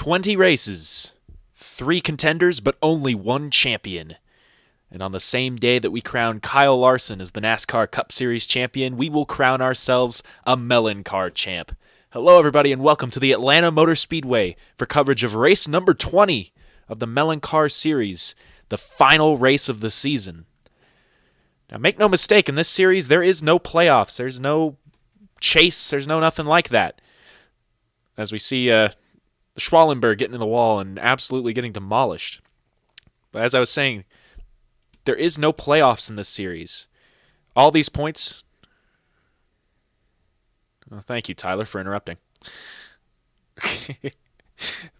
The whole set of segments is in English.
20 races, 3 contenders, but only 1 champion. And on the same day that we crown Kyle Larson as the NASCAR Cup Series champion, we will crown ourselves a MELONCAR champ. Hello, everybody, and welcome to the Atlanta Motor Speedway for coverage of race number 20 of the MELONCAR Series, the final race of the season. Now, make no mistake, in this series, there is no playoffs. There's no chase. There's no nothing like that. As we see the Schwallenberg getting in the wall and absolutely getting demolished. But as I was saying, there is no playoffs in this series. All these points... Well, thank you, Tyler, for interrupting.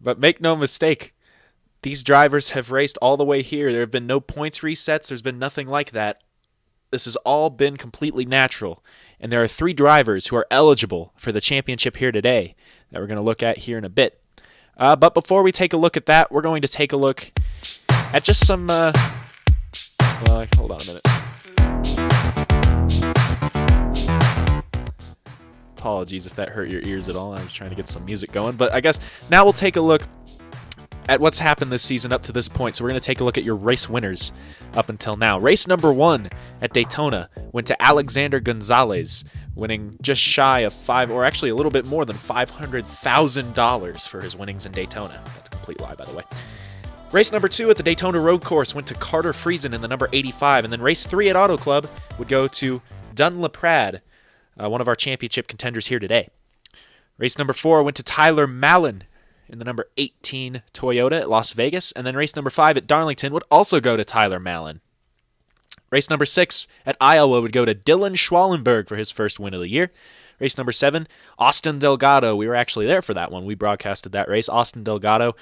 But make no mistake, these drivers have raced all the way here. There have been no points resets. There's been nothing like that. This has all been completely natural. And there are 3 drivers who are eligible for the championship here today that we're going to look at here in a bit. But before we take a look at that, we're going to take a look at just some... hold on a minute. Apologies if that hurt your ears at all. I was trying to get some music going. But I guess now we'll take a look at what's happened this season up to this point. So we're going to take a look at your race winners up until now. Race number 1 at Daytona went to Alexander Gonzalez, winning just shy of a little bit more than $500,000 for his winnings in Daytona. That's a complete lie, by the way. Race number 2 at the Daytona Road Course went to Carter Friesen in the number 85. And then race 3 at Auto Club would go to Dunn LaPradd, one of our championship contenders here today. Race number 4 went to Tyler Mallon in the number 18 Toyota at Las Vegas. And then race number 5 at Darlington would also go to Tyler Mallon. Race number 6 at Iowa would go to Dylan Schwallenberg for his first win of the year. Race number 7, Austin Delgado. We were actually there for that one. We broadcasted that race. Austin Delgado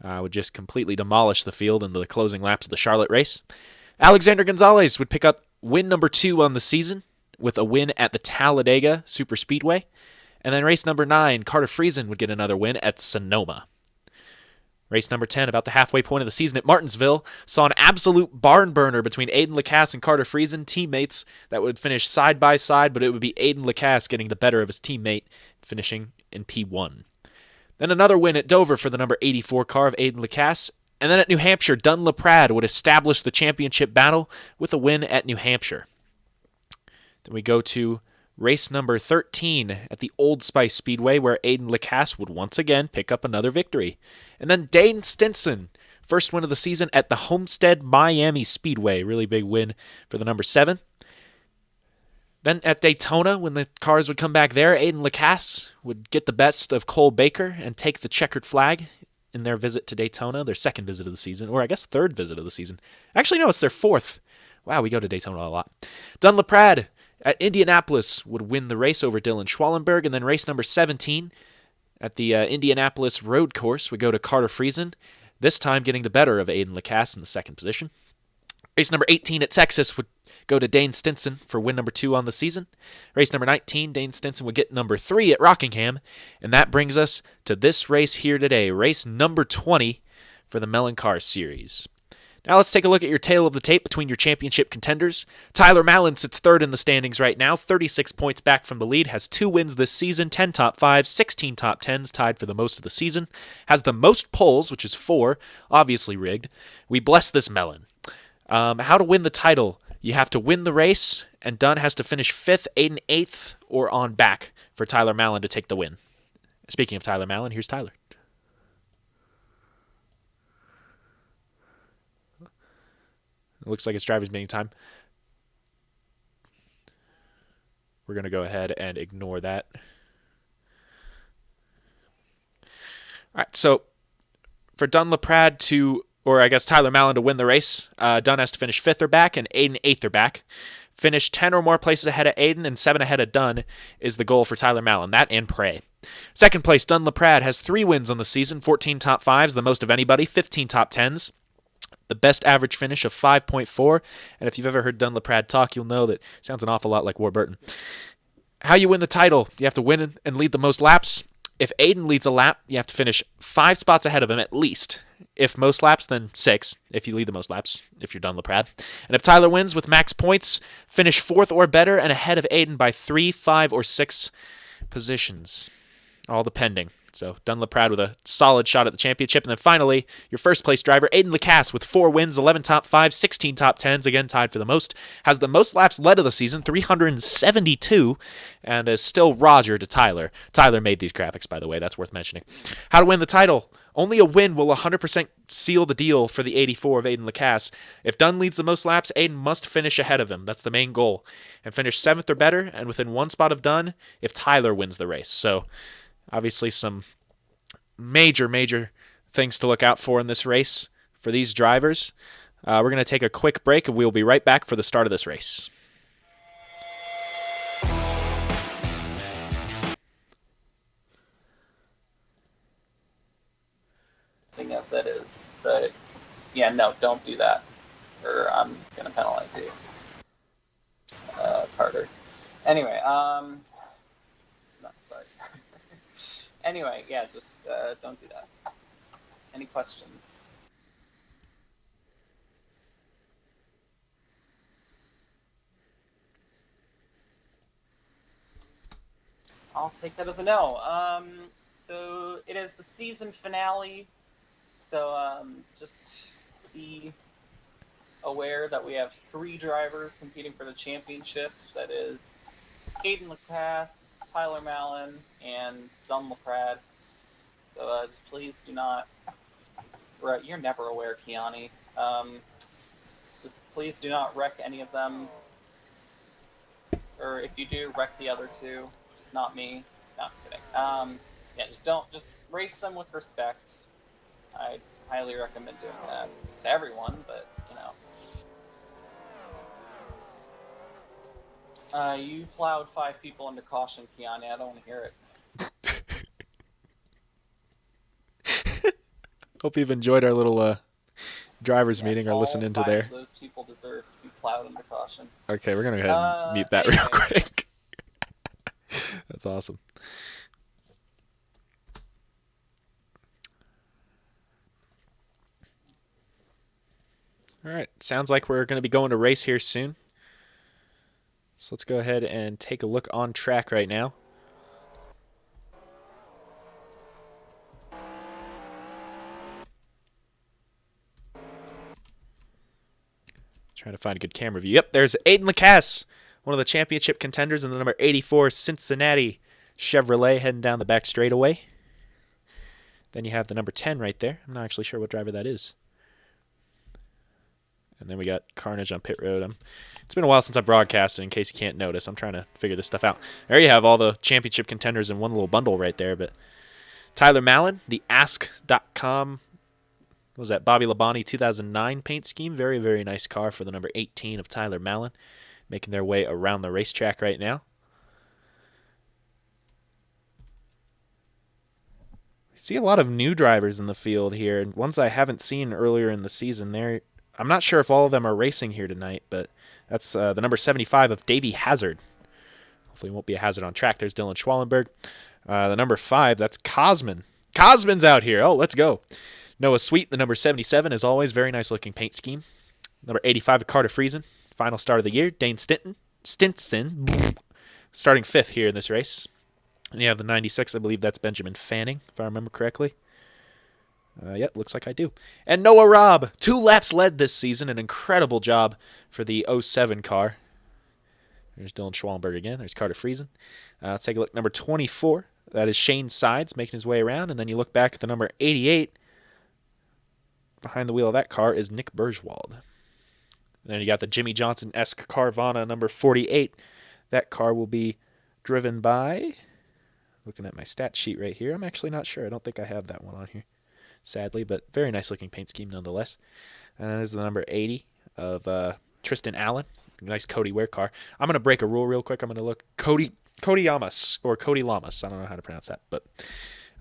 would just completely demolish the field in the closing laps of the Charlotte race. Alexander Gonzalez would pick up win number 2 on the season with a win at the Talladega Superspeedway. And then race number 9, Carter Friesen would get another win at Sonoma. Race number 10, about the halfway point of the season at Martinsville, saw an absolute barn burner between Aiden LaCasse and Carter Friesen, teammates that would finish side by side, but it would be Aiden LaCasse getting the better of his teammate, finishing in P1. Then another win at Dover for the number 84 car of Aiden LaCasse. And then at New Hampshire, Dunn LaPradd would establish the championship battle with a win at New Hampshire. Then we go to race number 13 at the Old Spice Speedway, where Aiden LaCasse would once again pick up another victory. And then Dane Stinson, first win of the season at the Homestead Miami Speedway. Really big win for the number 7. Then at Daytona, when the cars would come back there, Aiden LaCasse would get the best of Cole Baker and take the checkered flag in their visit to Daytona, their second visit of the season, or I guess third visit of the season. Actually, no, it's their 4th. Wow, we go to Daytona a lot. Dunn LaPradd at Indianapolis would win the race over Dylan Schwallenberg, and then race number 17 at the Indianapolis Road Course would go to Carter Friesen, this time getting the better of Aiden LaCasse in the second position. Race number 18 at Texas would go to Dane Stinson for win number 2 on the season. Race number 19, Dane Stinson would get number 3 at Rockingham, and that brings us to this race here today, race number 20 for the MELONCAR Series. Now let's take a look at your tail of the tape between your championship contenders. Tyler Mallon sits 3rd in the standings right now, 36 points back from the lead, has 2 wins this season, 10 top 5s, 16 top 10s, tied for the most of the season, has the most poles, which is 4, obviously rigged. We bless this melon. How to win the title? You have to win the race, and Dunn has to finish 5th, Aiden 8th, or on back for Tyler Mallon to take the win. Speaking of Tyler Mallon, here's Tyler. It looks like it's driver's meeting time. We're going to go ahead and ignore that. All right, so for Dunn LaPradd Tyler Mallon to win the race, Dunn has to finish 5th or back, and Aiden 8th or back. Finish 10 or more places ahead of Aiden and 7 ahead of Dunn is the goal for Tyler Mallon. That and pray. Second place, Dunn LaPradd has 3 wins on the season, 14 top 5s, the most of anybody, 15 top 10s. The best average finish of 5.4, and if you've ever heard Dunn LaPradd talk, you'll know that it sounds an awful lot like Warburton. How you win the title, you have to win and lead the most laps. If Aiden leads a lap, you have to finish 5 spots ahead of him at least. If most laps, then 6, if you lead the most laps, if you're Dunn LaPradd. And if Tyler wins with max points, finish 4th or better and ahead of Aiden by 3, 5, or 6 positions. all the pending. So Dunn LaPradd with a solid shot at the championship. And then finally, your first place driver, Aiden LaCasse, with 4 wins, 11 top 5s, 16 top 10s, again tied for the most, has the most laps led of the season, 372, and is still Roger to Tyler. Tyler made these graphics, by the way. That's worth mentioning. How to win the title. Only a win will 100% seal the deal for the 84 of Aiden LaCasse. If Dunn leads the most laps, Aiden must finish ahead of him. That's the main goal. And finish 7th or better, and within 1 spot of Dunn if Tyler wins the race. So obviously some major things to look out for in this race for these drivers. We're going to take a quick break, and we'll be right back for the start of this race. As that is, but yeah, no, don't do that, or I'm going to penalize you. Carter. Anyway, no, sorry. Anyway, yeah, just don't do that. Any questions? I'll take that as a no. So it is the season finale. So just be aware that we have 3 drivers competing for the championship. That is Aiden LaCasse, Tyler Mallon, and Dunn LaPradd. So please do not... You're never aware, Kiani. Just please do not wreck any of them. Or if you do, wreck the other 2. Just not me. No, I'm kidding. Yeah, just race them with respect. I highly recommend doing that to everyone, but, you plowed 5 people into caution, Kiani. I don't want to hear it. Hope you've enjoyed our little drivers meeting or listening to there. Those people deserve to be plowed into caution. Okay, we're going to go ahead and mute that real quick. That's awesome. All right, sounds like we're going to be going to race here soon. So let's go ahead and take a look on track right now. Trying to find a good camera view. Yep, there's Aiden LaCasse, one of the championship contenders in the number 84 Cincinnati Chevrolet heading down the back straightaway. Then you have the number 10 right there. I'm not actually sure what driver that is. And then we got Carnage on pit road. It's been a while since I broadcasted, in case you can't notice. I'm trying to figure this stuff out. There you have all the championship contenders in one little bundle right there. But Tyler Mallon, the Ask.com, what was that, Bobby Labonte 2009 paint scheme. Very, very nice car for the number 18 of Tyler Mallon, making their way around the racetrack right now. See a lot of new drivers in the field here, and ones I haven't seen earlier in the season. I'm not sure if all of them are racing here tonight, but that's the number 75 of Davey Hazard. Hopefully it won't be a hazard on track. There's Dylan Schwallenberg. The number 5, that's Cosman. Cosman's out here. Oh, let's go. Noah Sweet, the number 77, as always. Very nice-looking paint scheme. Number 85 of Carter Friesen. Final start of the year. Dane Stinson, starting 5th here in this race. And you have the 96, I believe that's Benjamin Fanning, if I remember correctly. Yep, looks like I do. And Noah Robb, 2 laps led this season. An incredible job for the 07 car. There's Dylan Schwallenberg again. There's Carter Friesen. Let's take a look. Number 24, that is Shane Sides making his way around. And then you look back at the number 88. Behind the wheel of that car is Nick Bergwald. And then you got the Jimmy Johnson-esque Carvana, number 48. That car will be driven by... Looking at my stat sheet right here. I'm actually not sure. I don't think I have that one on here, sadly, but very nice looking paint scheme nonetheless. And there's the number 80 of Tristan Allen. Nice Cody Ware car. I'm going to break a rule real quick. I'm going to look Cody Lamas or Cody Lamas. I don't know how to pronounce that, but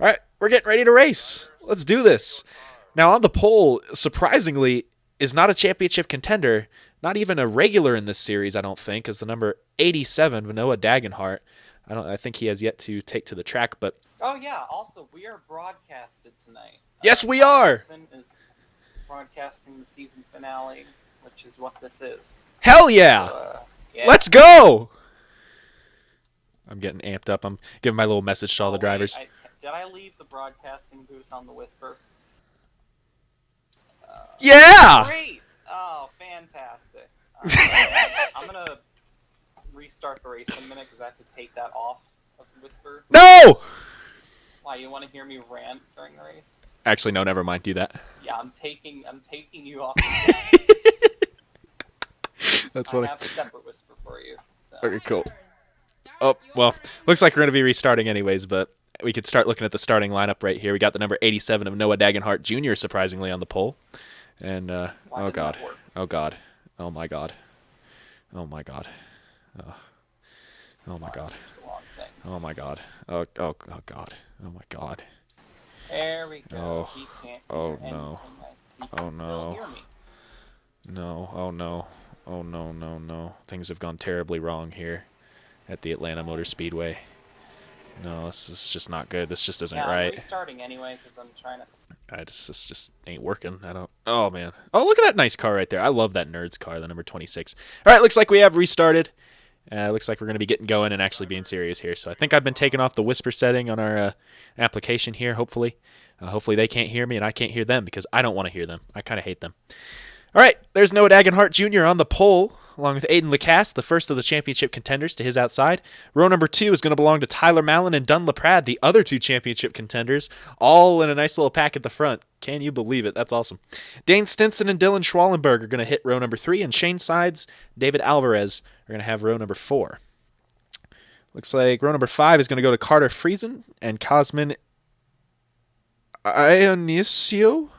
all right, we're getting ready to race. Let's do this. Now on the pole, surprisingly, is not a championship contender, not even a regular in this series, I don't think, is the number 87, Noah Dagenhart. I think he has yet to take to the track, but... Oh, yeah. Also, we are broadcasted tonight. Yes, we are! Is broadcasting the season finale, which is what this is. Hell yeah! So, yeah. Let's go! I'm getting amped up. I'm giving my little message to all the drivers. Did I leave the broadcasting booth on the Whisper? Yeah! Great! Oh, fantastic. I'm going to restart the race in a minute because I have to take that off of the Whisper. No! Why, you want to hear me rant during the race? Actually, no, never mind. Do that. Yeah, I'm taking you off. That's funny. I have a separate Whisper for you. So. Okay, cool. Oh, well, looks like we're going to be restarting anyways, but we could start looking at the starting lineup right here. We got the number 87 of Noah Dagenhart Jr., surprisingly, on the pole. And, oh, God. Oh, God. Oh, my God. Oh, my God. Oh, my God. Oh, my God. Oh, God. Oh, my God. There we go. Oh, no. Oh, no. No. Oh, no. Oh, no, no, no. Things have gone terribly wrong here at the Atlanta Motor Speedway. No, this is just not good. This just isn't right. I'm restarting anyway because I'm trying to... This just ain't working. I don't... Oh, man. Oh, look at that nice car right there. I love that Nerds car, the number 26. All right, looks like we have restarted. Looks like we're going to be getting going and actually being serious here. So I think I've been taking off the whisper setting on our application here, hopefully. Hopefully they can't hear me and I can't hear them because I don't want to hear them. I kind of hate them. All right, there's Noah Dagenhart Jr. on the pole, along with Aiden LaCasse, the first of the championship contenders, to his outside. Row number 2 is going to belong to Tyler Mallon and Dunn LaPradd, the other 2 championship contenders, all in a nice little pack at the front. Can you believe it? That's awesome. Dane Stinson and Dylan Schwallenberg are going to hit row number 3, and Shane Sides, David Alvarez are going to have row number 4. Looks like row number 5 is going to go to Carter Friesen and Cosmin Ionisio.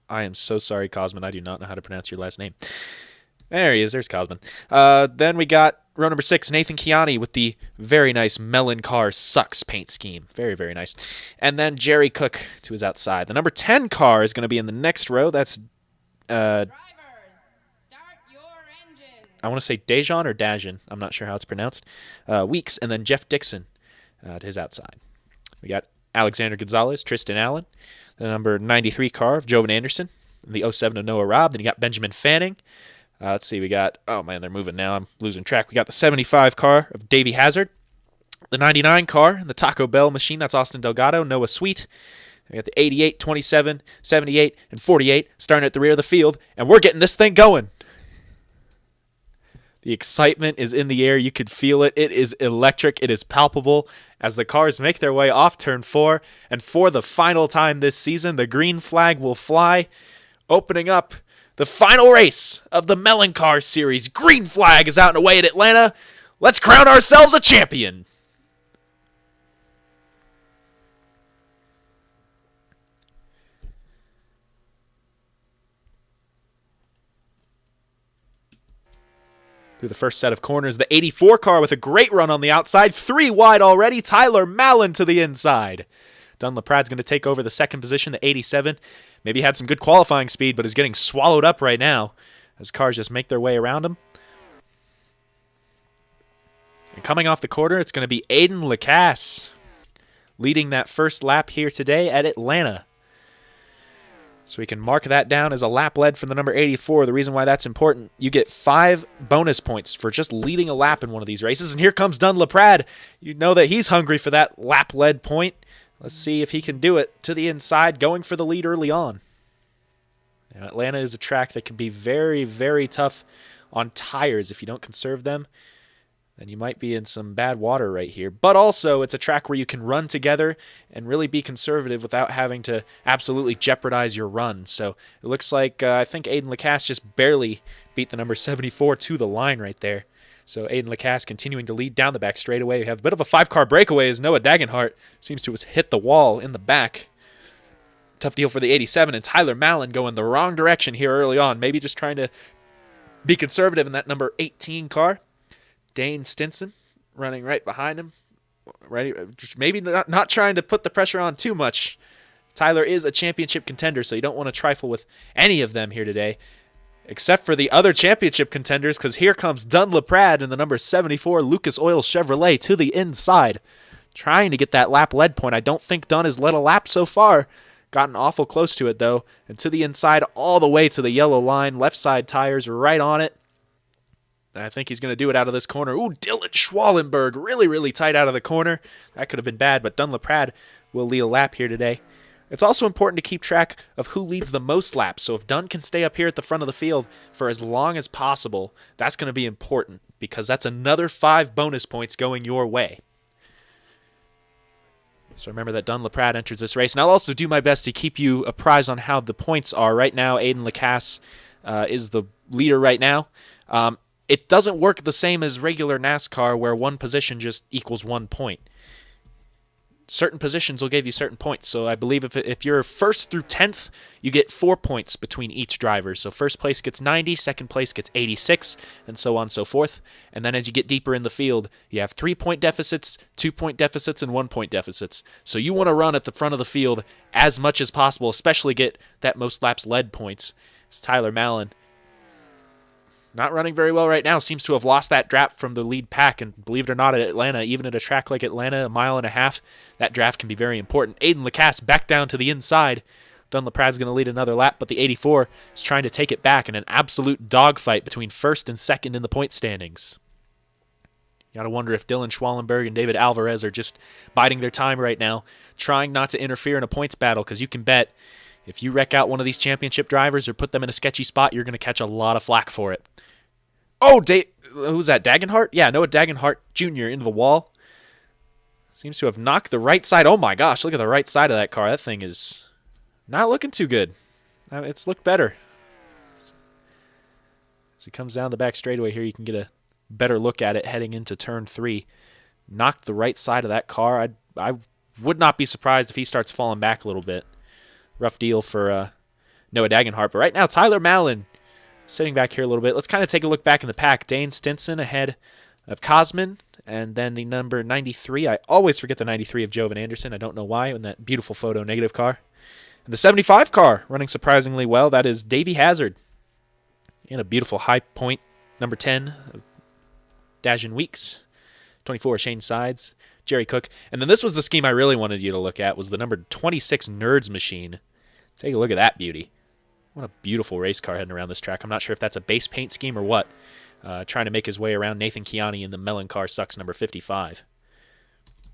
I am so sorry, Cosmin. I do not know how to pronounce your last name. There he is. There's Cosmin. Then we got row number 6, Nathan Chiani with the very nice MELONCAR Sucks paint scheme. Very, very nice. And then Jerry Cook to his outside. The number 10 car is going to be in the next row. That's Drivers, start your engine. I want to say Dejan or Dajan. I'm not sure how it's pronounced. Weeks, and then Jeff Dixon to his outside. We got Alexander Gonzalez, Tristan Allen, the number 93 car of Jovan Anderson, the 07 of Noah Robb. Then you got Benjamin Fanning. Let's see, we got, oh man, they're moving now. I'm losing track. We got the 75 car of Davey Hazard, the 99 car, the Taco Bell machine. That's Austin Delgado, Noah Sweet. We got the 88, 27, 78, and 48 starting at the rear of the field, and we're getting this thing going. The excitement is in the air. You could feel it. It is electric. It is palpable as the cars make their way off turn 4. And for the final time this season, the green flag will fly, opening up the final race of the MELONCAR Series. Green flag is out and away at Atlanta. Let's crown ourselves a champion. Through the first set of corners, the 84 car with a great run on the outside. 3 wide already. Tyler Mallon to the inside. Dunn LaPradd's going to take over the second position, the 87. Maybe had some good qualifying speed, but is getting swallowed up right now as cars just make their way around him. And coming off the quarter, it's going to be Aiden LaCasse leading that first lap here today at Atlanta. So we can mark that down as a lap led from the number 84. The reason why that's important, you get 5 bonus points for just leading a lap in one of these races. And here comes Dunn LaPradd. You know that he's hungry for that lap led point. Let's see if he can do it to the inside, going for the lead early on. Now, Atlanta is a track that can be very, very tough on tires. If you don't conserve them, then you might be in some bad water right here. But also, it's a track where you can run together and really be conservative without having to absolutely jeopardize your run. So it looks like I think Aiden LaCasse just barely beat the number 74 to the line right there. So Aiden LaCasse continuing to lead down the back straightaway. We have a bit of a 5-car breakaway as Noah Dagenhart seems to have hit the wall in the back. Tough deal for the 87, and Tyler Mallon going the wrong direction here early on. Maybe just trying to be conservative in that number 18 car. Dane Stinson running right behind him. Ready, maybe not trying to put the pressure on too much. Tyler is a championship contender, so you don't want to trifle with any of them here today, except for the other championship contenders, because here comes Dunn LaPradd in the number 74 Lucas Oil Chevrolet to the inside, trying to get that lap lead point. I don't think Dunn has led a lap so far. Gotten awful close to it, though, and to the inside all the way to the yellow line. Left side tires right on it. I think he's going to do it out of this corner. Ooh, Dylan Schwallenberg, really, really tight out of the corner. That could have been bad, but Dunn LaPradd will lead a lap here today. It's also important to keep track of who leads the most laps. So if Dunn can stay up here at the front of the field for as long as possible, that's going to be important because that's another 5 bonus points going your way. So remember that Dunn LaPradd enters this race. And I'll also do my best to keep you apprised on how the points are. Right now, Aiden LaCasse is the leader right now. It doesn't work the same as regular NASCAR where one position just equals 1 point. Certain positions will give you certain points. So I believe if you're 1st through 10th, you get 4 points between each driver. So first place gets 90, second place gets 86, and so on and so forth. And then as you get deeper in the field, you have 3-point deficits, 2-point deficits, and 1-point deficits. So you want to run at the front of the field as much as possible, especially get that most laps led points. It's Tyler Mallon. Not running very well right now. Seems to have lost that draft from the lead pack. And believe it or not, at Atlanta, even at a track like Atlanta, 1.5 miles, that draft can be very important. Aiden LaCasse back down to the inside. Dunn LaPradd's going to lead another lap, but the 84 is trying to take it back in an absolute dogfight between 1st and 2nd in the point standings. You got to wonder if Dylan Schwallenberg and David Alvarez are just biding their time right now, trying not to interfere in a points battle, because you can bet if you wreck out one of these championship drivers or put them in a sketchy spot, you're going to catch a lot of flack for it. Oh, who's that, Dagenhart? Yeah, Noah Dagenhart Jr. into the wall. Seems to have knocked the right side. Oh my gosh, look at the right side of that car. That thing is not looking too good. It's looked better. As he comes down the back straightaway here, you can get a better look at it heading into turn 3. Knocked the right side of that car. I would not be surprised if he starts falling back a little bit. Rough deal for Noah Dagenhart. But right now, Tyler Mallon sitting back here a little bit. Let's kind of take a look back in the pack. Dane Stinson ahead of Cosman, and then the number 93. I always forget the 93 of Jovan Anderson. I don't know why, in that beautiful photo negative car. And the 75 car running surprisingly well. That is Davey Hazard. And a beautiful high point, number 10 of Dajan Weeks. 24, Shane Sides. Jerry Cook. And then this was the scheme I really wanted you to look at, was the number 26 Nerds machine. Take a look at that beauty. What a beautiful race car heading around this track. I'm not sure if that's a base paint scheme or what. Trying to make his way around Nathan Chiani in the MELONCAR Sucks number 55.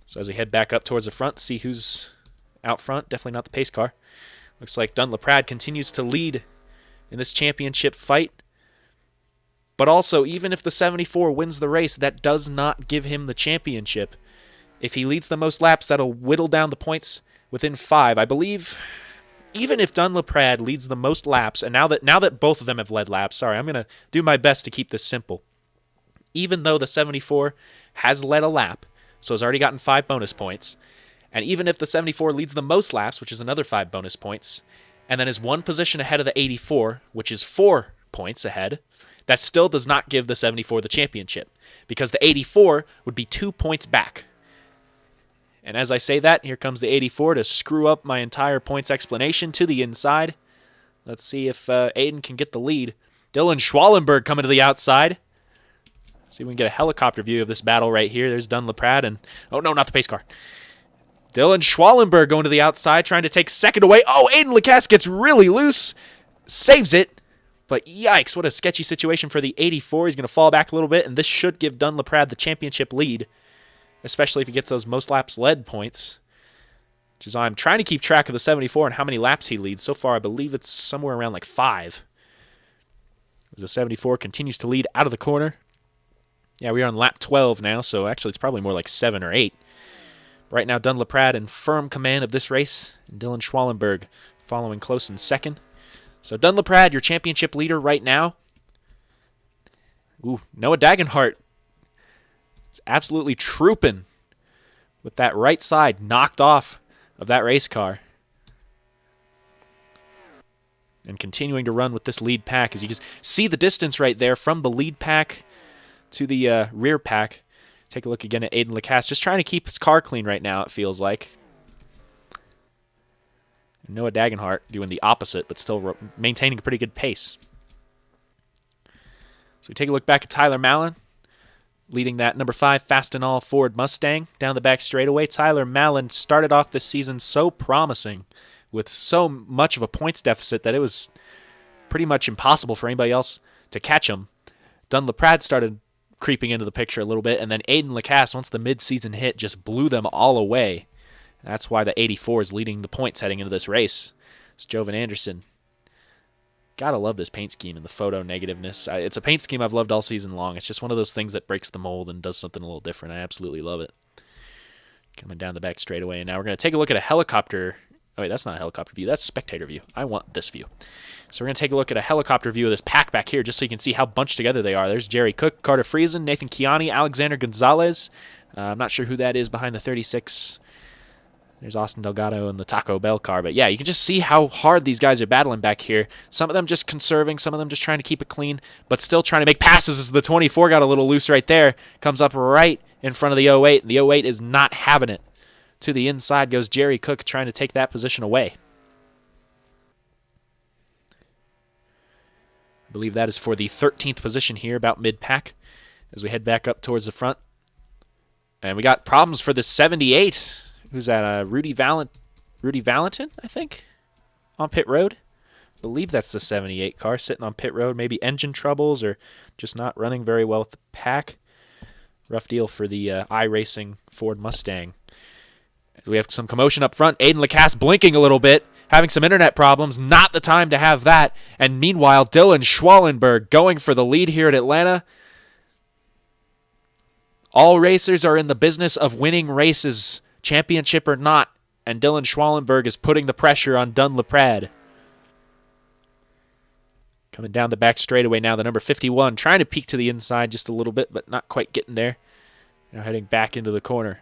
So as we head back up towards the front, see who's out front. Definitely not the pace car. Looks like Dunn LaPradd continues to lead in this championship fight. But also, even if the 74 wins the race, that does not give him the championship. If he leads the most laps, that'll whittle down the points within 5. I believe even if Dunn LaPradd leads the most laps, and now that both of them have led laps, sorry, I'm going to do my best to keep this simple. Even though the 74 has led a lap, so has already gotten 5 bonus points, and even if the 74 leads the most laps, which is another 5 bonus points, and then is 1 position ahead of the 84, which is 4 points ahead, that still does not give the 74 the championship, because the 84 would be 2 points back. And as I say that, here comes the 84 to screw up my entire points explanation to the inside. Let's see if Aiden can get the lead. Dylan Schwallenberg coming to the outside. See if we can get a helicopter view of this battle right here. There's Dunn LaPradd and... oh, no, not the pace car. Dylan Schwallenberg going to the outside, trying to take second away. Oh, Aiden LaCasse gets really loose. Saves it. But yikes, what a sketchy situation for the 84. He's going to fall back a little bit, and this should give Dunn LaPradd the championship lead, especially if he gets those most laps led points, which is why I'm trying to keep track of the 74 and how many laps he leads. So far, I believe it's somewhere around like 5. As the 74 continues to lead out of the corner. Yeah, we are on lap 12 now, so actually it's probably more like 7 or 8. Right now, Dunn LaPradd in firm command of this race, and Dylan Schwallenberg following close in second. So Dunn LaPradd, your championship leader right now. Ooh, Noah Dagenhart. It's absolutely trooping with that right side knocked off of that race car. And continuing to run with this lead pack. As you can see the distance right there from the lead pack to the rear pack. Take a look again at Aiden LaCasse. Just trying to keep his car clean right now, it feels like. And Noah Dagenhart doing the opposite, but still maintaining a pretty good pace. So we take a look back at Tyler Mallon, leading that number 5 Fastenal Ford Mustang down the back straightaway. Tyler Mallon started off this season so promising with so much of a points deficit that it was pretty much impossible for anybody else to catch him. Dunn LaPradd started creeping into the picture a little bit, and then Aiden LaCasse, once the mid-season hit, just blew them all away. That's why the 84 is leading the points heading into this race. It's Jovan Anderson. Gotta love this paint scheme and the photo negativeness. It's a paint scheme I've loved all season long. It's just one of those things that breaks the mold and does something a little different. I absolutely love it. Coming down the back straightaway, and now we're going to take a look at a helicopter. Oh, wait, that's not a helicopter view. That's spectator view. I want this view. So we're going to take a look at a helicopter view of this pack back here just so you can see how bunched together they are. There's Jerry Cook, Carter Friesen, Nathan Kiani, Alexander Gonzalez. I'm not sure who that is behind the 36. There's Austin Delgado in the Taco Bell car. But yeah, you can just see how hard these guys are battling back here. Some of them just conserving, some of them just trying to keep it clean, but still trying to make passes as the 24 got a little loose right there. Comes up right in front of the 08. The 08 is not having it. To the inside goes Jerry Cook trying to take that position away. I believe that is for the 13th position here, about mid-pack, as we head back up towards the front. And we got problems for the 78. Who's that? Rudy Valentin, I think, on pit road. I believe that's the 78 car sitting on pit road. Maybe engine troubles or just not running very well with the pack. Rough deal for the iRacing Ford Mustang. We have some commotion up front. Aiden LaCasse blinking a little bit, having some internet problems. Not the time to have that. And meanwhile, Dylan Schwallenberg going for the lead here at Atlanta. All racers are in the business of winning races, championship or not. And Dylan Schwallenberg is putting the pressure on Dunn LaPradd. Coming down the back straightaway now, the number 51, trying to peek to the inside just a little bit, but not quite getting there. Now heading back into the corner.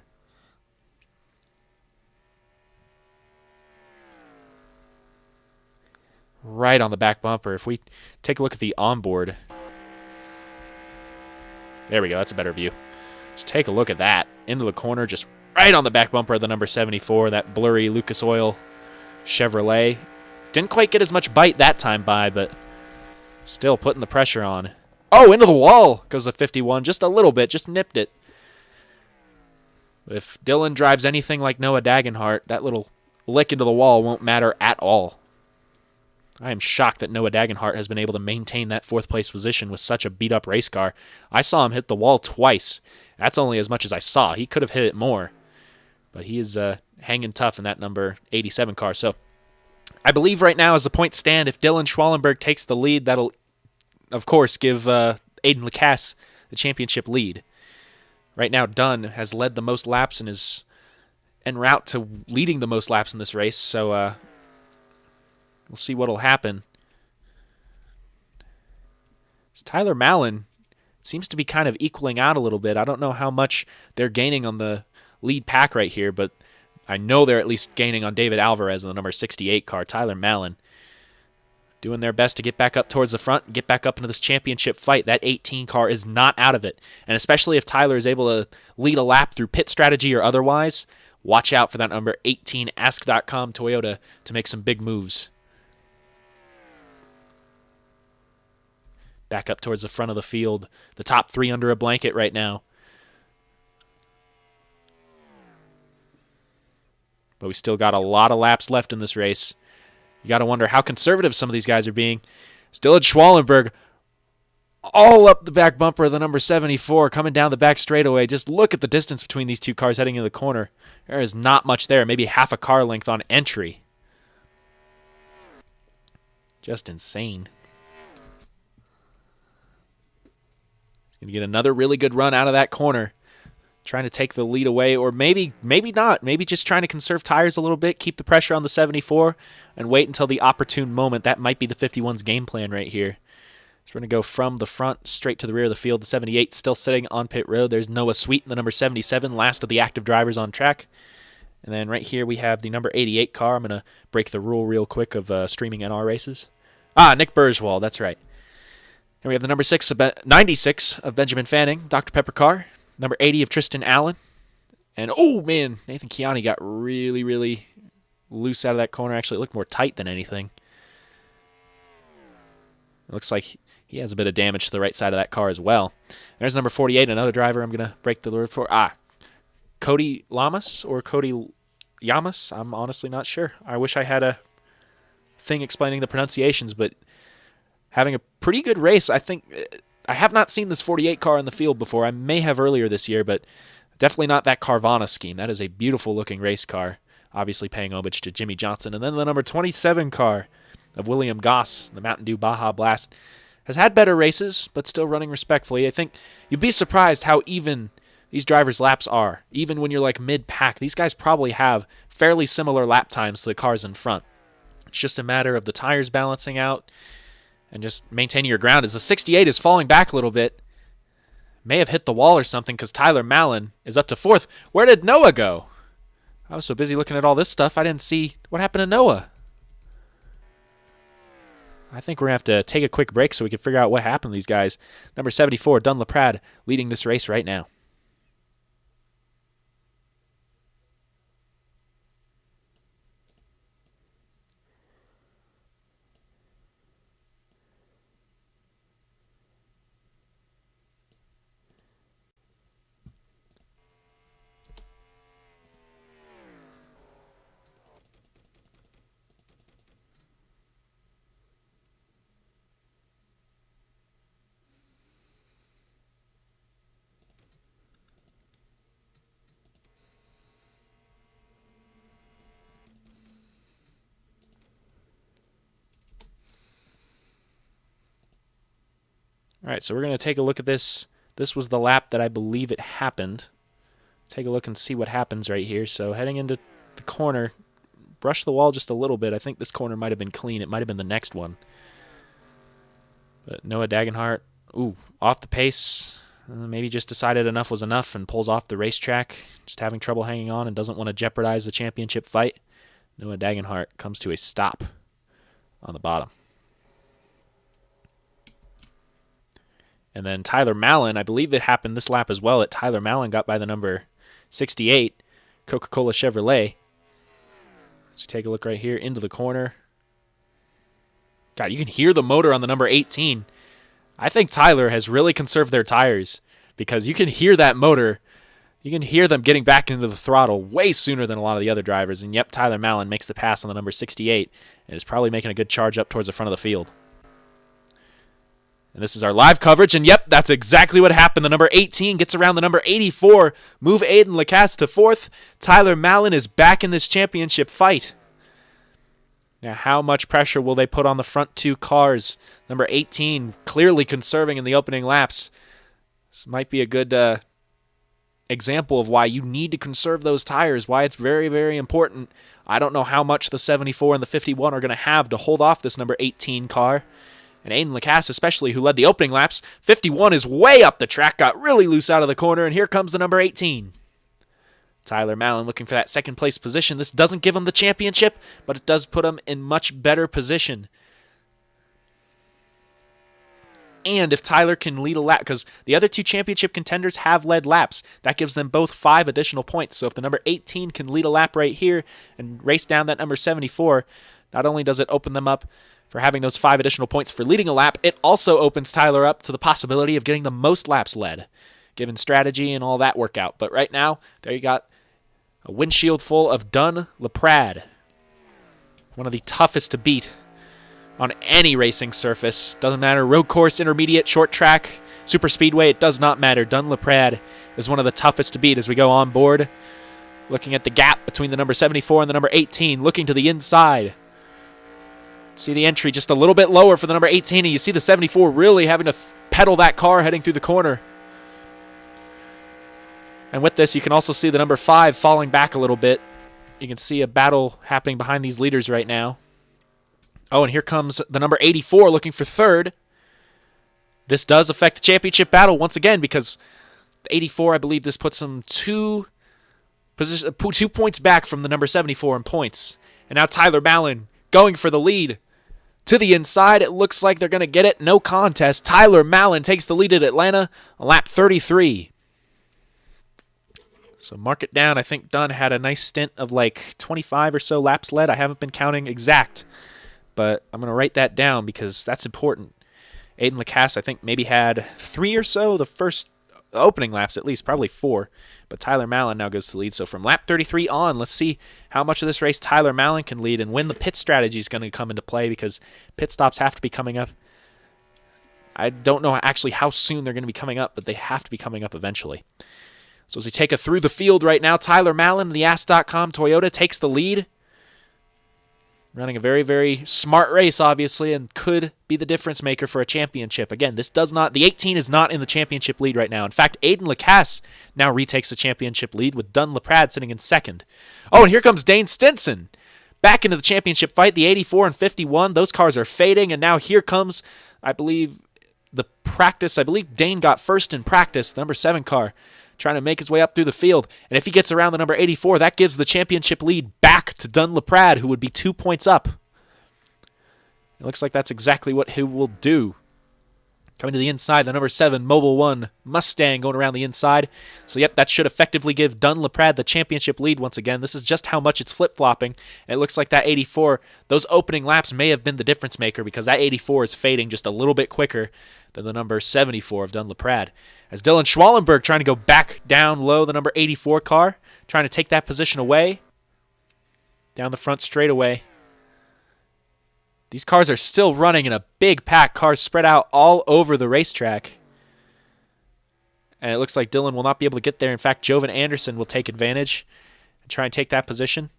Right on the back bumper. If we take a look at the onboard. There we go. That's a better view. Just take a look at that. Into the corner, just right on the back bumper of the number 74, that blurry Lucas Oil Chevrolet. Didn't quite get as much bite that time by, but still putting the pressure on. Oh, into the wall goes the 51. Just a little bit. Just nipped it. But if Dylan drives anything like Noah Dagenhart, that little lick into the wall won't matter at all. I am shocked that Noah Dagenhart has been able to maintain that fourth-place position with such a beat-up race car. I saw him hit the wall twice. That's only as much as I saw. He could have hit it more. But he is hanging tough in that number 87 car. So I believe right now as the points stand, if Dylan Schwallenberg takes the lead, that'll, of course, give Aiden LaCasse the championship lead. Right now, Dunn has led the most laps and is en route to leading the most laps in this race. So we'll see what will happen. Tyler Mallon seems to be kind of equaling out a little bit. I don't know how much they're gaining on the lead pack right here, but I know they're at least gaining on David Alvarez in the number 68 car. Tyler Mallon doing their best to get back up towards the front, get back up into this championship fight. That 18 car is not out of it. And especially if Tyler is able to lead a lap through pit strategy or otherwise, watch out for that number 18 Ask.com Toyota to make some big moves. Back up towards the front of the field. The top three under a blanket right now. But we still got a lot of laps left in this race. You got to wonder how conservative some of these guys are being. Still at Schwallenberg. All up the back bumper of the number 74. Coming down the back straightaway. Just look at the distance between these two cars heading into the corner. There is not much there. Maybe half a car length on entry. Just insane. He's going to get another really good run out of that corner. Trying to take the lead away, or maybe not. Maybe just trying to conserve tires a little bit, keep the pressure on the 74, and wait until the opportune moment. That might be the 51's game plan right here. So we're going to go from the front straight to the rear of the field. The 78 still sitting on pit road. There's Noah Sweet in the number 77, last of the active drivers on track. And then right here we have the number 88 car. I'm going to break the rule real quick of streaming NR races. Nick Bergewald, that's right. And we have the number 96 of Benjamin Fanning, Dr. Pepper car. Number 80 of Tristan Allen. And, oh, man, Nathan Kiani got really, really loose out of that corner. Actually, it looked more tight than anything. It looks like he has a bit of damage to the right side of that car as well. There's number 48, another driver I'm going to break the word for. Cody Lamas or Cody Yamas. I'm honestly not sure. I wish I had a thing explaining the pronunciations, but having a pretty good race. I think I have not seen this 48 car in the field before. I may have earlier this year, but definitely not that Carvana scheme. That is a beautiful looking race car, obviously paying homage to Jimmy Johnson. And then the number 27 car of William Goss, the Mountain Dew Baja Blast, has had better races, but still running respectfully. I think you'd be surprised how even these drivers' laps are. Even when you're like mid-pack, these guys probably have fairly similar lap times to the cars in front. It's just a matter of the tires balancing out and just maintaining your ground. As the 68 is falling back a little bit, may have hit the wall or something because Tyler Mallon is up to 4th. Where did Noah go? I was so busy looking at all this stuff, I didn't see what happened to Noah. I think we're going to have to take a quick break so we can figure out what happened to these guys. Number 74, Dunn LaPradd, leading this race right now. All right, so we're going to take a look at this. This was the lap that I believe it happened. Take a look and see what happens right here. So heading into the corner, brush the wall just a little bit. I think this corner might have been clean. It might have been the next one. But Noah Dagenhart, off the pace. Maybe just decided enough was enough and pulls off the racetrack. Just having trouble hanging on and doesn't want to jeopardize the championship fight. Noah Dagenhart comes to a stop on the bottom. And then Tyler Mallon, I believe it happened this lap as well. That Tyler Mallon got by the number 68, Coca-Cola Chevrolet. So take a look right here into the corner. God, you can hear the motor on the number 18. I think Tyler has really conserved their tires because you can hear that motor. You can hear them getting back into the throttle way sooner than a lot of the other drivers. And yep, Tyler Mallon makes the pass on the number 68 and is probably making a good charge up towards the front of the field. And this is our live coverage, and yep, that's exactly what happened. The number 18 gets around the number 84. Move Aiden LaCasse to 4th. Tyler Mallon is back in this championship fight. Now, how much pressure will they put on the front two cars? Number 18 clearly conserving in the opening laps. This might be a good example of why you need to conserve those tires, why it's very, very important. I don't know how much the 74 and the 51 are going to have to hold off this number 18 car. And Aiden LaCasse especially, who led the opening laps. 51 is way up the track, got really loose out of the corner, and here comes the number 18. Tyler Mallon looking for that second place position. This doesn't give him the championship, but it does put him in much better position. And if Tyler can lead a lap, because the other two championship contenders have led laps, that gives them both 5 additional points. So if the number 18 can lead a lap right here and race down that number 74, not only does it open them up for having those 5 additional points for leading a lap, it also opens Tyler up to the possibility of getting the most laps led, given strategy and all that workout. But right now, there you got a windshield full of Dunn LaPradd, one of the toughest to beat on any racing surface. Doesn't matter, road course, intermediate, short track, super speedway, it does not matter. Dunn LaPradd is one of the toughest to beat as we go on board. Looking at the gap between the number 74 and the number 18, looking to the inside. See the entry just a little bit lower for the number 18, and you see the 74 really having to pedal that car heading through the corner. And with this, you can also see the number 5 falling back a little bit. You can see a battle happening behind these leaders right now. Oh, and here comes the number 84 looking for 3rd. This does affect the championship battle once again because the 84, I believe this puts him 2 points back from the number 74 in points. And now Tyler Mallon going for the lead. To the inside, it looks like they're going to get it. No contest. Tyler Mallon takes the lead at Atlanta on lap 33. So mark it down. I think Dunn had a nice stint of like 25 or so laps led. I haven't been counting exact, but I'm going to write that down because that's important. Aiden LaCasse, I think, maybe had 3 or so the first opening laps, at least, probably 4. But Tyler Mallon now goes to the lead. So from lap 33 on, let's see how much of this race Tyler Mallon can lead and when the pit strategy is going to come into play because pit stops have to be coming up I don't know actually how soon they're going to be coming up, but they have to be coming up eventually. So as we take it through the field right now, Tyler Mallon, the Ask.com Toyota, takes the lead. Running a very, very smart race, obviously, and could be the difference maker for a championship. Again, the 18 is not in the championship lead right now. In fact, Aiden LaCasse now retakes the championship lead with Dunn LaPradd sitting in second. Oh, and here comes Dane Stinson back into the championship fight, the 84 and 51. Those cars are fading, and now here comes, I believe, the practice. I believe Dane got first in practice, the number 7 car, trying to make his way up through the field. And if he gets around the number 84, that gives the championship lead back to Dunn LaPradd, who would be 2 points up. It looks like that's exactly what he will do. Coming to the inside, the number 7 Mobile 1 Mustang going around the inside. So, yep, that should effectively give Dunn LaPradd the championship lead once again. This is just how much it's flip-flopping. It looks like that 84, those opening laps may have been the difference maker because that 84 is fading just a little bit quicker than the number 74 of Dunn LaPradd. As Dylan Schwallenberg trying to go back down low, the number 84 car, trying to take that position away. Down the front straightaway. These cars are still running in a big pack. Cars spread out all over the racetrack. And it looks like Dylan will not be able to get there. In fact, Jovan Anderson will take advantage and try and take that position.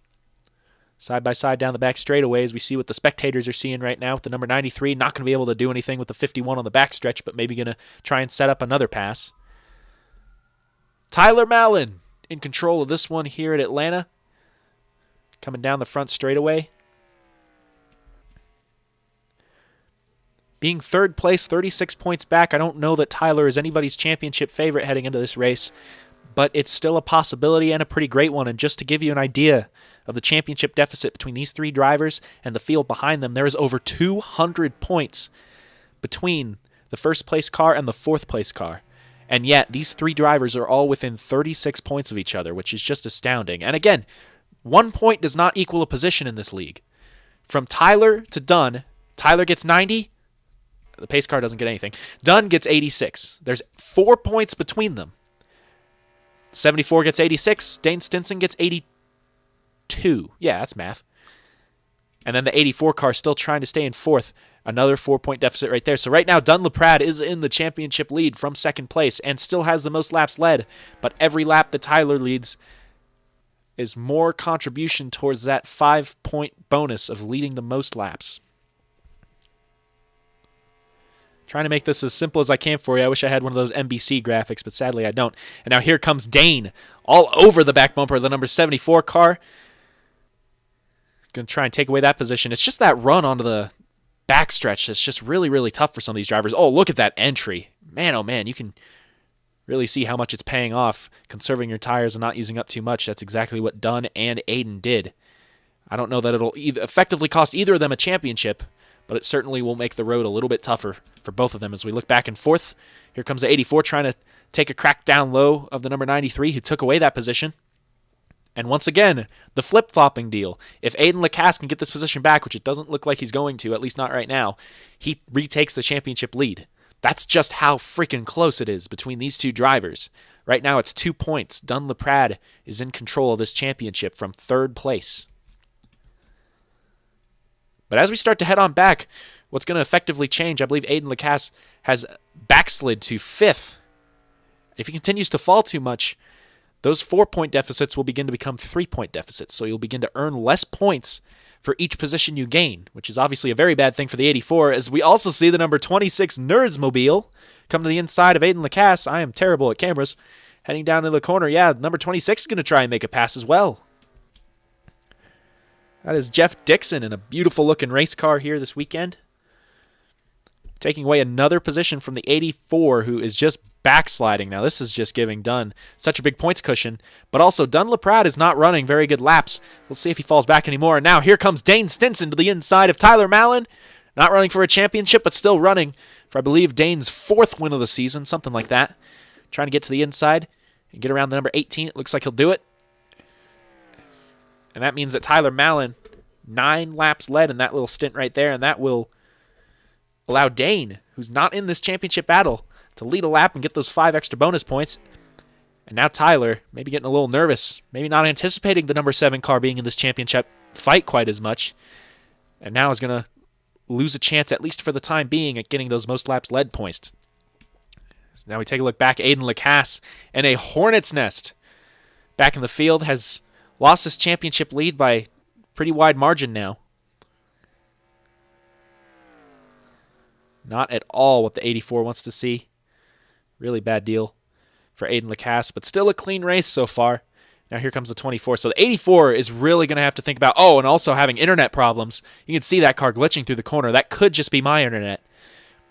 Side by side down the back straightaway as we see what the spectators are seeing right now with the number 93. Not going to be able to do anything with the 51 on the backstretch, but maybe going to try and set up another pass. Tyler Mallon in control of this one here at Atlanta. Coming down the front straightaway. Being third place, 36 points back, I don't know that Tyler is anybody's championship favorite heading into this race, but it's still a possibility and a pretty great one. And just to give you an idea of the championship deficit between these 3 drivers and the field behind them, there is over 200 points between the first place car and the fourth place car. And yet, these 3 drivers are all within 36 points of each other, which is just astounding. And again, 1 point does not equal a position in this league. From Tyler to Dunn, Tyler gets 90. The pace car doesn't get anything. Dunn gets 86. There's 4 points between them. 74 gets 86. Dane Stinson gets 82. Yeah, that's math. And then the 84 car still trying to stay in fourth. Another 4-point deficit right there. So right now, Dunn LaPradd is in the championship lead from second place and still has the most laps led. But every lap that Tyler leads is more contribution towards that 5-point bonus of leading the most laps. Trying to make this as simple as I can for you. I wish I had one of those NBC graphics, but sadly I don't. And now here comes Dane all over the back bumper of the number 74 car. Going to try and take away that position. It's just that run onto the backstretch that's just really, really tough for some of these drivers. Oh, look at that entry. Man, oh man, you can really see how much it's paying off conserving your tires and not using up too much. That's exactly what Dunn and Aiden did. I don't know that it'll effectively cost either of them a championship, but it certainly will make the road a little bit tougher for both of them as we look back and forth. Here comes the 84 trying to take a crack down low of the number 93 who took away that position. And once again, the flip-flopping deal. If Aiden LaCasse can get this position back, which it doesn't look like he's going to, at least not right now, he retakes the championship lead. That's just how freaking close it is between these 2 drivers. Right now it's 2 points. Dunn LaPradd is in control of this championship from third place. But as we start to head on back, what's going to effectively change, I believe Aiden LaCasse has backslid to 5th. If he continues to fall too much, those 4-point deficits will begin to become 3-point deficits. So you'll begin to earn less points for each position you gain, which is obviously a very bad thing for the 84, as we also see the number 26 Nerdsmobile come to the inside of Aiden LaCasse. I am terrible at cameras. Heading down to the corner, yeah, number 26 is going to try and make a pass as well. That is Jeff Dixon in a beautiful-looking race car here this weekend. Taking away another position from the 84, who is just backsliding. Now, this is just giving Dunn such a big points cushion. But also, Dunn LaPradd is not running very good laps. We'll see if he falls back anymore. And now, here comes Dane Stinson to the inside of Tyler Mallon. Not running for a championship, but still running for, I believe, Dane's 4th win of the season, something like that. Trying to get to the inside and get around the number 18. It looks like he'll do it. And that means that Tyler Mallon, 9 laps led in that little stint right there, and that will allow Dane, who's not in this championship battle, to lead a lap and get those 5 extra bonus points. And now Tyler, maybe getting a little nervous, maybe not anticipating the number 7 car being in this championship fight quite as much, and now is going to lose a chance, at least for the time being, at getting those most laps led points. So now we take a look back. Aiden LaCasse in a hornet's nest back in the field has lost his championship lead by pretty wide margin now. Not at all what the 84 wants to see. Really bad deal for Aiden LaCasse, but still a clean race so far. Now here comes the 24. So the 84 is really going to have to think about, oh, and also having internet problems. You can see that car glitching through the corner. That could just be my internet,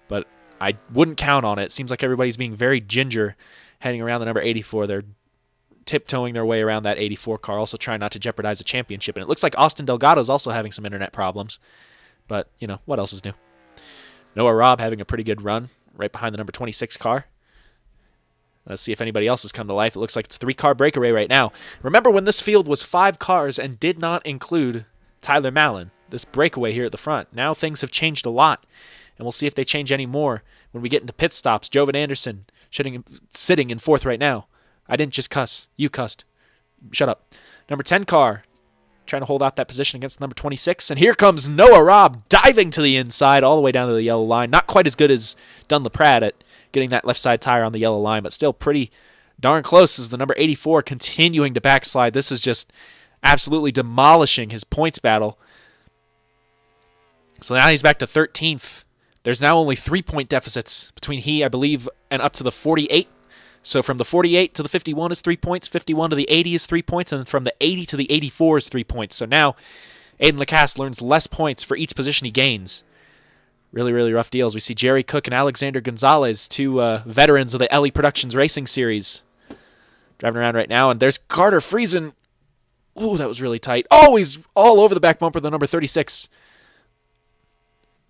but I wouldn't count on it. It seems like everybody's being very ginger heading around the number 84. They're tiptoeing their way around that 84 car, also trying not to jeopardize a championship. And it looks like Austin Delgado's also having some internet problems, but, you know, what else is new? Noah Robb having a pretty good run right behind the number 26 car. Let's see if anybody else has come to life. It looks like it's a 3-car breakaway right now. Remember when this field was 5 cars and did not include Tyler Mallon, this breakaway here at the front. Now things have changed a lot, and we'll see if they change any more when we get into pit stops. Jovan Anderson sitting in 4th right now. I didn't just cuss. You cussed. Shut up. Number 10 car trying to hold out that position against number 26. And here comes Noah Robb diving to the inside all the way down to the yellow line. Not quite as good as Dunn LaPradd at getting that left side tire on the yellow line, but still pretty darn close as the number 84 continuing to backslide. This is just absolutely demolishing his points battle. So now he's back to 13th. There's now only 3-point deficits between he, I believe, and up to the 48. So from the 48 to the 51 is 3 points, 51 to the 80 is 3 points, and from the 80 to the 84 is 3 points. So now Aiden LaCasse learns less points for each position he gains. Really, really rough deals. We see Jerry Cook and Alexander Gonzalez, 2 veterans of the Elly Productions Racing Series, driving around right now. And there's Carter Friesen. Ooh, that was really tight. Oh, he's all over the back bumper of the number 36.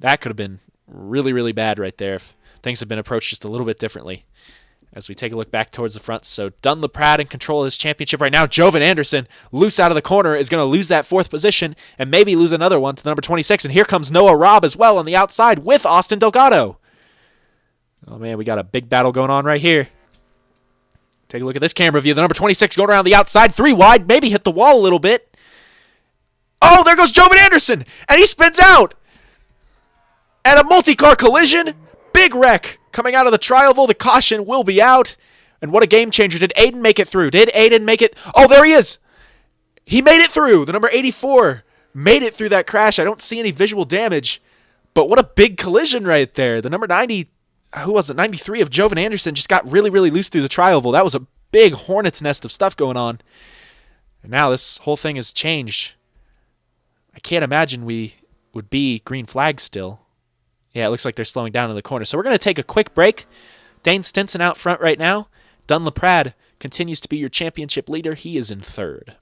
That could have been really, really bad right there if things had been approached just a little bit differently. As we take a look back towards the front. So Dunn LaPradd in control of his championship right now. Jovan Anderson, loose out of the corner, is going to lose that 4th position and maybe lose another one to the number 26. And here comes Noah Robb as well on the outside with Austin Delgado. Oh, man, we got a big battle going on right here. Take a look at this camera view. The number 26 going around the outside, 3 wide, maybe hit the wall a little bit. Oh, there goes Jovan Anderson, and he spins out. And a multi-car collision. Big wreck coming out of the Trioval. The caution will be out. And what a game changer. Did Aiden make it through? Did Aiden make it? Oh, there he is. He made it through. The number 84 made it through that crash. I don't see any visual damage. But what a big collision right there. The number 90, who was it? 93 of Jovan Anderson just got really, really loose through the Trioval. That was a big hornet's nest of stuff going on. And now this whole thing has changed. I can't imagine we would be green flag still. Yeah, it looks like they're slowing down in the corner. So we're going to take a quick break. Dane Stinson out front right now. Dunn LaPradd continues to be your championship leader. He is in 3rd.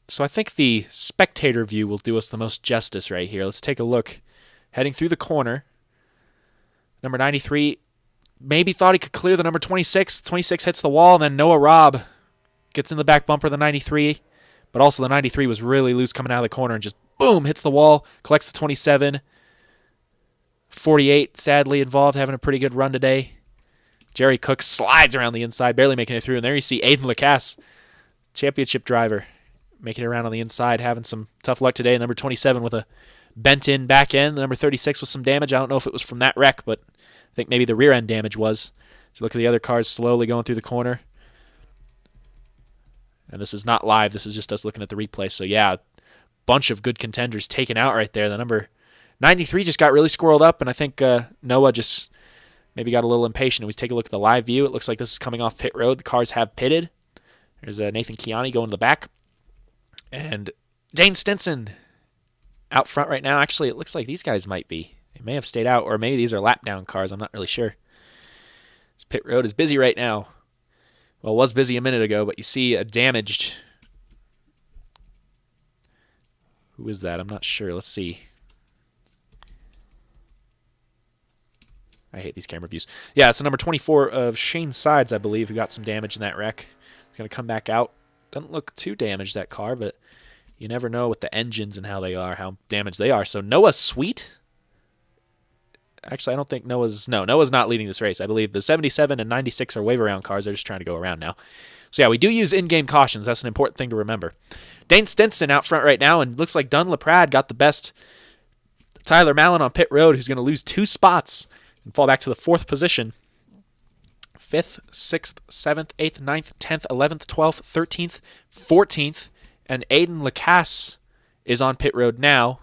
So I think the spectator view will do us the most justice right here. Let's take a look. Heading through the corner. Number 93 maybe thought he could clear the number 26. 26 hits the wall, and then Noah Robb gets in the back bumper of the 93. But also the 93 was really loose coming out of the corner and just, boom, hits the wall, collects the 27. 48 sadly involved, having a pretty good run today. Jerry Cook slides around the inside, barely making it through. And there you see Aiden LaCasse, championship driver, making it around on the inside, having some tough luck today. Number 27 with a bent-in back end. The number 36 with some damage. I don't know if it was from that wreck, but I think maybe the rear end damage was. So look at the other cars slowly going through the corner. And this is not live. This is just us looking at the replay. So, yeah, bunch of good contenders taken out right there. The number 93 just got really squirreled up, and I think Noah just maybe got a little impatient. We take a look at the live view. It looks like this is coming off pit road. The cars have pitted. There's Nathan Kiani going to the back. And Dane Stinson out front right now. Actually, it looks like these guys might be. They may have stayed out, or maybe these are lap down cars. I'm not really sure. This pit road is busy right now. Well, it was busy a minute ago, but you see a damaged Who is that? I'm not sure. Let's see. I hate these camera views. Yeah, it's the number 24 of Shane Sides, I believe, who got some damage in that wreck. He's going to come back out. Doesn't look too damaged, that car, but you never know with the engines and how they are, how damaged they are. So Noah Sweet. Actually, I don't think Noah's not leading this race. I believe the 77 and 96 are wave around cars. They're just trying to go around now. So yeah, we do use in-game cautions. That's an important thing to remember. Dane Stinson out front right now, and looks like Dunn LaPradd got the best. Tyler Mallon on pit road, who's going to lose 2 spots and fall back to the 4th position. 5th, 6th, 7th, 8th, 9th, 10th, 11th, 12th, 13th, 14th, and Aiden LaCasse is on pit road now.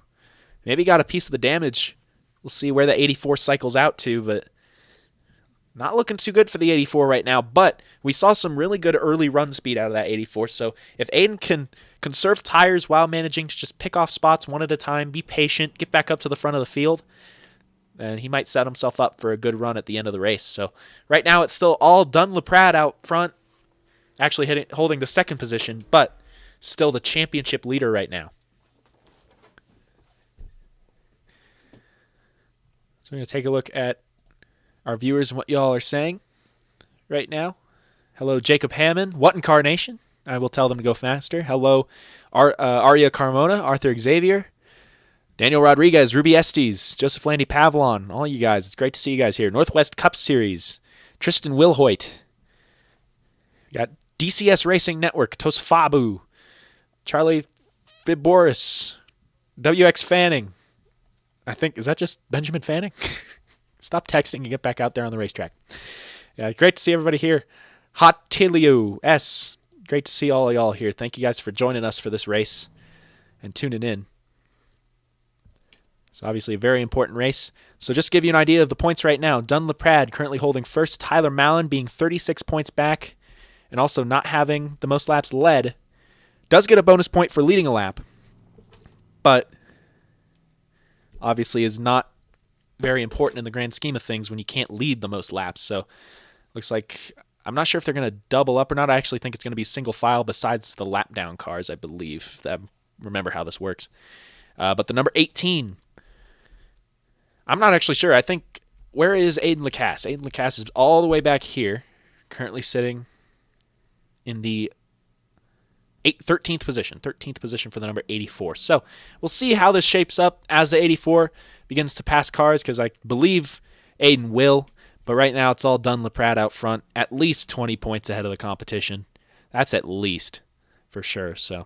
Maybe got a piece of the damage. We'll see where the 84 cycles out to, but not looking too good for the 84 right now. But we saw some really good early run speed out of that 84. So if Aiden can conserve tires while managing to just pick off spots one at a time, be patient, get back up to the front of the field, then he might set himself up for a good run at the end of the race. So right now it's still all Dunn LaPradd out front, actually holding the 2nd position, but still the championship leader right now. So we're going to take a look at our viewers and what y'all are saying right now. Hello, Jacob Hammond. What incarnation? I will tell them to go faster. Hello, Arya Carmona, Arthur Xavier, Daniel Rodriguez, Ruby Estes, Joseph Landy Pavlon, all you guys. It's great to see you guys here. Northwest Cup Series, Tristan Wilhoit. We got DCS Racing Network, Tosfabu, Charlie Fiboris, WX Fanning. I think, is that just Benjamin Fanning? Stop texting and get back out there on the racetrack. Yeah, great to see everybody here. Hot Tilio S. Great to see all of y'all here. Thank you guys for joining us for this race and tuning in. So obviously a very important race. So just to give you an idea of the points right now, Dunn LaPradd currently holding first, Tyler Mallon being 36 points back and also not having the most laps led. Does get a bonus point for leading a lap, but obviously is not very important in the grand scheme of things when you can't lead the most laps. So looks like, I'm not sure if they're going to double up or not. I actually think it's going to be single file besides the lap down cars, I believe. I remember how this works. But the number 18, I'm not actually sure. I think, where is Aiden LaCasse? Aiden LaCasse is all the way back here, currently sitting in the 13th position. 13th position for the number 84. So we'll see how this shapes up as the 84 begins to pass cars, because I believe Aiden will. But right now it's all Dunn LaPradd out front, at least 20 points ahead of the competition. That's at least, for sure. So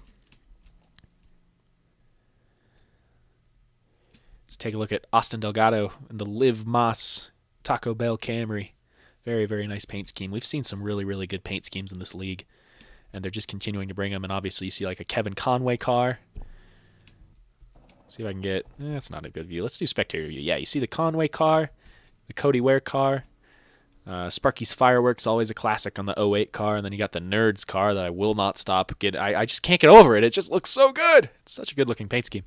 let's take a look at Austin Delgado and the Liv Moss Taco Bell Camry. Very, very nice paint scheme. We've seen some really, really good paint schemes in this league, and they're just continuing to bring them. And obviously you see like a Kevin Conway car. See if I can get, that's not a good view. Let's do spectator view. Yeah, you see the Conway car, the Cody Ware car, Sparky's Fireworks, always a classic on the 08 car, and then you got the Nerds car that I will not stop. I just can't get over it. It just looks so good. It's such a good looking paint scheme.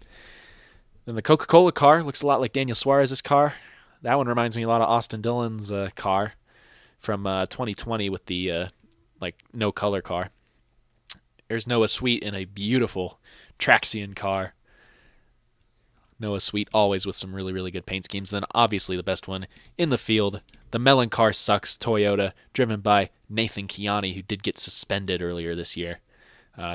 Then the Coca-Cola car looks a lot like Daniel Suarez's car. That one reminds me a lot of Austin Dillon's car from 2020 with the like no color car. There's Noah Sweet in a beautiful Traxion car. Noah Sweet always with some really, really good paint schemes. And then obviously the best one in the field, the MELONCAR Sucks Toyota, driven by Nathan Kiani, who did get suspended earlier this year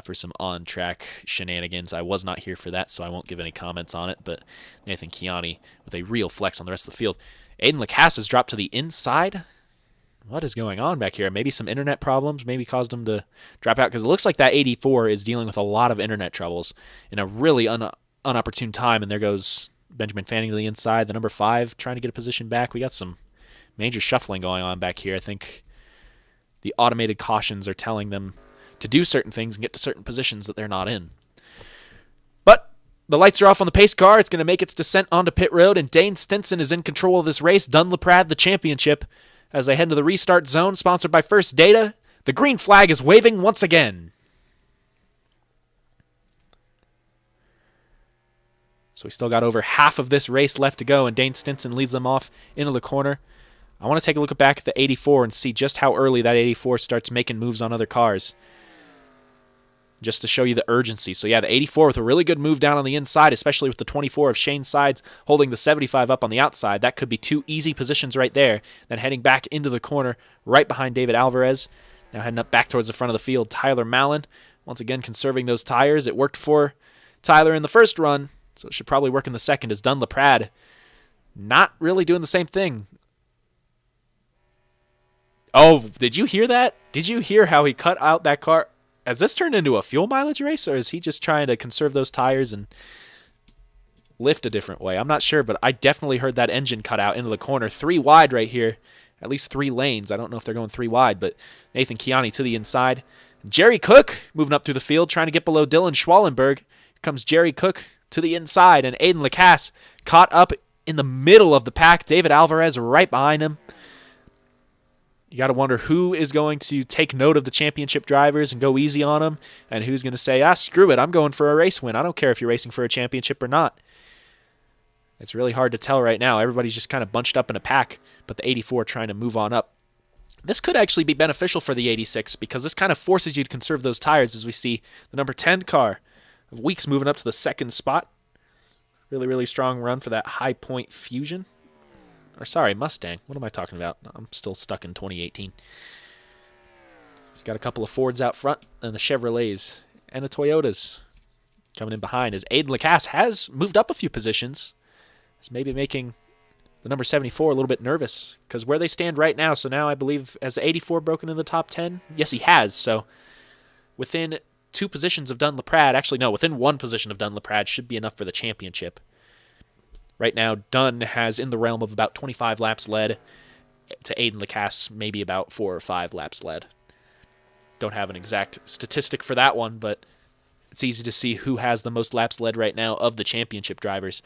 for some on-track shenanigans. I was not here for that, so I won't give any comments on it. But Nathan Kiani with a real flex on the rest of the field. Aiden LaCasse has dropped to the inside. What is going on back here? Maybe some internet problems maybe caused him to drop out, because it looks like that 84 is dealing with a lot of internet troubles in a really unopportune time. And there goes Benjamin Fanning to the inside, the number 5 trying to get a position back. We got some major shuffling going on back here. I think the automated cautions are telling them to do certain things and get to certain positions that they're not in. But the lights are off on the pace car. It's going to make its descent onto pit road, and Dane Stinson is in control of this race. Dunn LaPradd, the championship, as they head into the restart zone, sponsored by First Data. The green flag is waving once again. So we still got over half of this race left to go, and Dane Stinson leads them off into the corner. I want to take a look back at the 84 and see just how early that 84 starts making moves on other cars. just to show you the urgency. So yeah, the 84 with a really good move down on the inside, especially with the 24 of Shane Sides holding the 75 up on the outside. That could be 2 easy positions right there. Then heading back into the corner right behind David Alvarez. Now heading up back towards the front of the field, Tyler Mallon. Once again, conserving those tires. It worked for Tyler in the first run, so it should probably work in the second, as Dunn LaPradd not really doing the same thing. Oh, did you hear that? Did you hear how he cut out that car? Has this turned into a fuel mileage race, or is he just trying to conserve those tires and lift a different way? I'm not sure, but I definitely heard that engine cut out into the corner. 3 wide right here. At least 3 lanes. I don't know if they're going 3 wide, but Nathan Kiani to the inside. Jerry Cook moving up through the field, trying to get below Dylan Schwallenberg. Here comes Jerry Cook to the inside, and Aiden LaCasse caught up in the middle of the pack. David Alvarez right behind him. You got to wonder who is going to take note of the championship drivers and go easy on them, and who's going to say, screw it, I'm going for a race win. I don't care if you're racing for a championship or not. It's really hard to tell right now. Everybody's just kind of bunched up in a pack, but the 84 trying to move on up. This could actually be beneficial for the 86 because this kind of forces you to conserve those tires, as we see the number 10 car of Weeks moving up to the second spot. Really, really strong run for that High Point Fusion. Or sorry, Mustang. What am I talking about? I'm still stuck in 2018. Got a couple of Fords out front, and the Chevrolets and the Toyotas coming in behind, as Aiden LaCasse has moved up a few positions. It's maybe making the number 74 a little bit nervous, because where they stand right now, so now I believe, has the 84 broken in the top 10? Yes, he has. So within 2 positions of Dunn LaPradd, actually no, within 1 position of Dunn LaPradd should be enough for the championship. Right now, Dunn has in the realm of about 25 laps led to Aiden LaCasse, maybe about 4 or 5 laps led. Don't have an exact statistic for that one, but it's easy to see who has the most laps led right now of the championship drivers.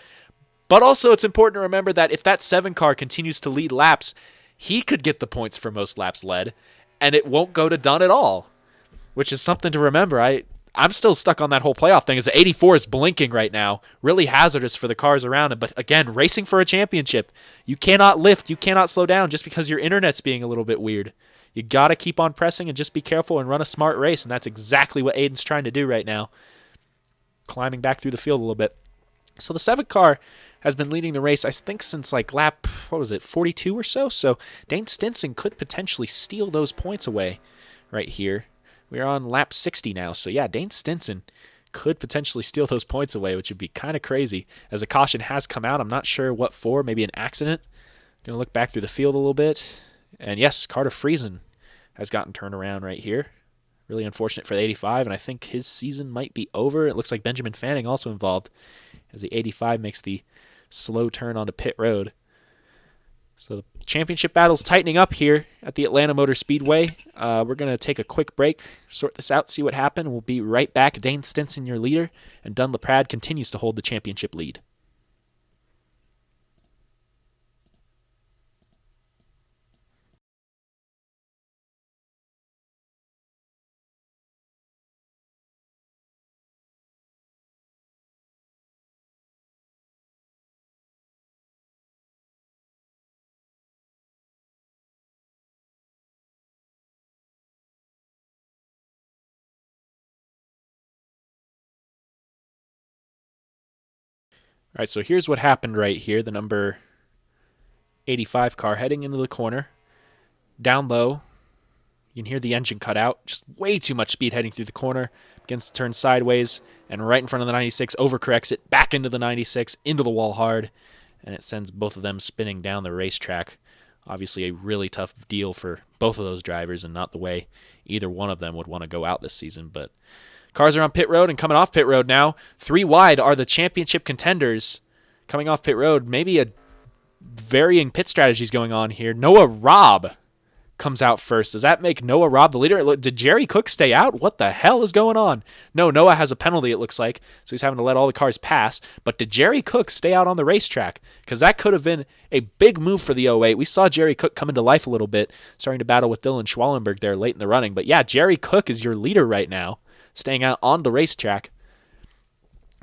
But also, it's important to remember that if that 7 car continues to lead laps, he could get the points for most laps led, and it won't go to Dunn at all, which is something to remember. I'm still stuck on that whole playoff thing, as the 84 is blinking right now. Really hazardous for the cars around him. But again, racing for a championship. You cannot lift. You cannot slow down just because your internet's being a little bit weird. You got to keep on pressing and just be careful and run a smart race. And that's exactly what Aiden's trying to do right now. Climbing back through the field a little bit. So the 7 car has been leading the race, I think, since like lap, 42 or so? So Dane Stinson could potentially steal those points away right here. We're on lap 60 now, so yeah, Dane Stinson could potentially steal those points away, which would be kind of crazy. As a caution has come out, I'm not sure what for, maybe an accident. Going to look back through the field a little bit. And yes, Carter Friesen has gotten turned around right here. Really unfortunate for the 85, and I think his season might be over. It looks like Benjamin Fanning also involved, as the 85 makes the slow turn onto pit road. So the championship battle's tightening up here at the Atlanta Motor Speedway. We're going to take a quick break, sort this out, see what happened. We'll be right back. Dane Stinson, your leader, and Dunn LaPradd continues to hold the championship lead. All right, so here's what happened right here. The number 85 car heading into the corner. Down low, you can hear the engine cut out. Just way too much speed heading through the corner. Begins to turn sideways, and right in front of the 96, overcorrects it, back into the 96, into the wall hard, and it sends both of them spinning down the racetrack. Obviously a really tough deal for both of those drivers, and not the way either one of them would want to go out this season, but cars are on pit road and coming off pit road now. 3 wide are the championship contenders coming off pit road. Maybe a varying pit strategies going on here. Noah Robb comes out first. Does that make Noah Robb the leader? Did Jerry Cook stay out? What the hell is going on? No, Noah has a penalty, it looks like, so he's having to let all the cars pass. But did Jerry Cook stay out on the racetrack? Because that could have been a big move for the 08. We saw Jerry Cook come into life a little bit, starting to battle with Dylan Schwallenberg there late in the running. But yeah, Jerry Cook is your leader right now, staying out on the racetrack.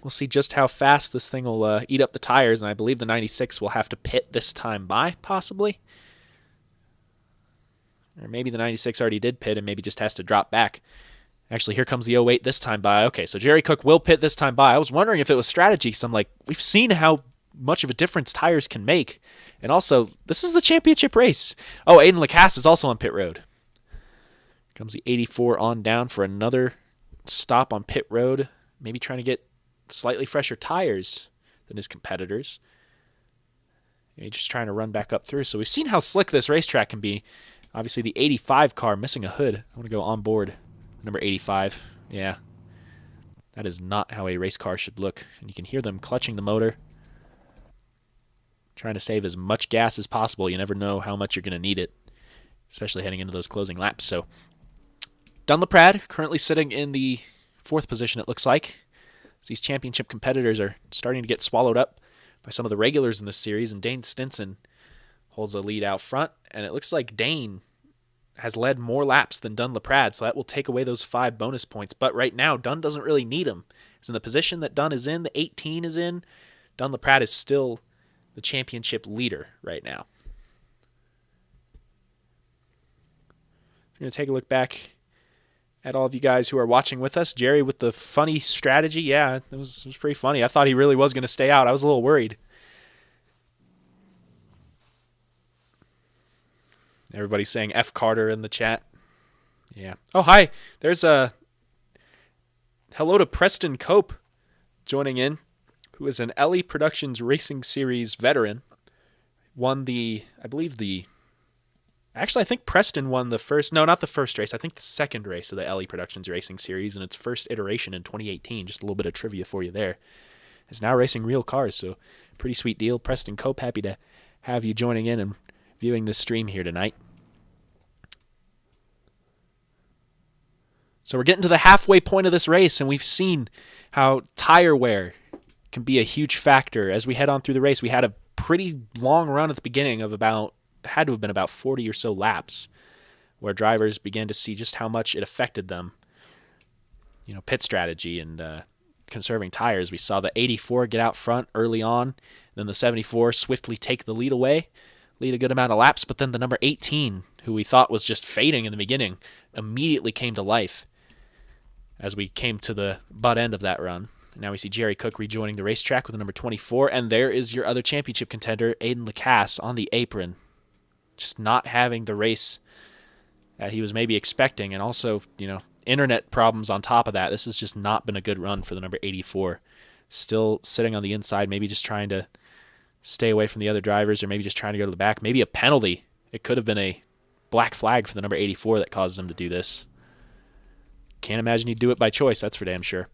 We'll see just how fast this thing will eat up the tires, and I believe the 96 will have to pit this time by, possibly. Or maybe the 96 already did pit and maybe just has to drop back. Actually, here comes the 08 this time by. Okay, so Jerry Cook will pit this time by. I was wondering if it was strategy, because I'm like, we've seen how much of a difference tires can make. And also, this is the championship race. Oh, Aiden LaCasse is also on pit road. Comes the 84 on down for another stop on pit road. Maybe trying to get slightly fresher tires than his competitors. Maybe just trying to run back up through. So we've seen how slick this racetrack can be. Obviously, the 85 car missing a hood. I want to go on board. Number 85. Yeah. That is not how a race car should look. And you can hear them clutching the motor. Trying to save as much gas as possible. You never know how much you're going to need it, especially heading into those closing laps. So, Dunn LaPradd currently sitting in the 4th position, it looks like. So these championship competitors are starting to get swallowed up by some of the regulars in this series, and Dane Stinson holds the lead out front. And it looks like Dane has led more laps than Dunn LaPradd, so that will take away those 5 bonus points. But right now, Dunn doesn't really need them. He's in the position that Dunn is in, the 18 is in. Dunn LaPradd is still the championship leader right now. We're going to take a look back at all of you guys who are watching with us. Jerry with the funny strategy. Yeah, it was pretty funny. I thought he really was going to stay out. I was a little worried. Everybody's saying F. Carter in the chat. Yeah. Oh, hi. There's a hello to Preston Cope joining in, who is an Elly Productions Racing Series veteran. Won I think Preston won the first, no, not the first race. I think the second race of the Elly Productions Racing Series in its first iteration in 2018. Just a little bit of trivia for you there. Is now racing real cars, so pretty sweet deal. Preston Cope, happy to have you joining in and viewing this stream here tonight. So we're getting to the halfway point of this race, and we've seen how tire wear can be a huge factor. As we head on through the race, we had a pretty long run at the beginning of had to have been about 40 or so laps, where drivers began to see just how much it affected them. You know, pit strategy and conserving tires. We saw the 84 get out front early on, then the 74 swiftly take the lead away, lead a good amount of laps, but then the number 18, who we thought was just fading in the beginning, immediately came to life as we came to the butt end of that run. Now we see Jerry Cook rejoining the racetrack with the number 24, and there is your other championship contender, Aiden LaCasse, on the apron. Just not having the race that he was maybe expecting, and also, you know, internet problems on top of that. This has just not been a good run for the number 84. Still sitting on the inside, maybe just trying to stay away from the other drivers, or maybe just trying to go to the back. Maybe a penalty. It could have been a black flag for the number 84 that caused him to do this. Can't imagine he'd do it by choice, that's for damn sure.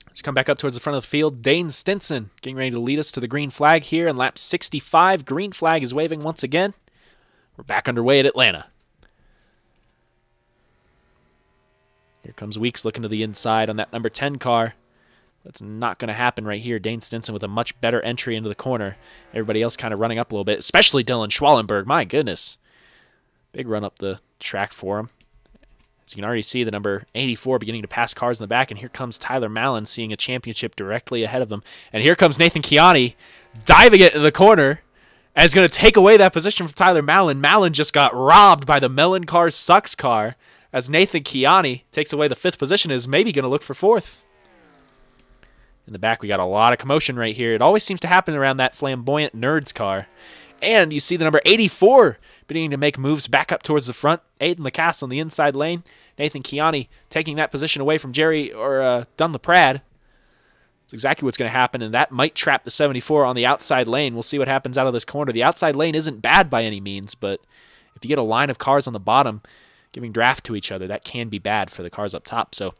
Let's come back up towards the front of the field. Dane Stinson getting ready to lead us to the green flag here in lap 65. Green flag is waving once again. We're back underway at Atlanta. Here comes Weeks looking to the inside on that number 10 car. That's not going to happen right here. Dane Stinson with a much better entry into the corner. Everybody else kind of running up a little bit, especially Dylan Schwallenberg. My goodness. Big run up the track for him. As you can already see, the number 84 beginning to pass cars in the back, and here comes Tyler Mallon seeing a championship directly ahead of them. And here comes Nathan Chiani diving it in the corner, and is going to take away that position from Tyler Mallon. Mallon just got robbed by the MELONCAR Sucks car, as Nathan Chiani takes away the 5th position, is maybe going to look for 4th. In the back, we got a lot of commotion right here. It always seems to happen around that flamboyant Nerds car. And you see the number 84 beginning to make moves back up towards the front. Aiden LaCasse on the inside lane. Nathan Chiani taking that position away from Jerry or Dunn LaPradd. That's exactly what's going to happen, and that might trap the 74 on the outside lane. We'll see what happens out of this corner. The outside lane isn't bad by any means, but if you get a line of cars on the bottom giving draft to each other, that can be bad for the cars up top. So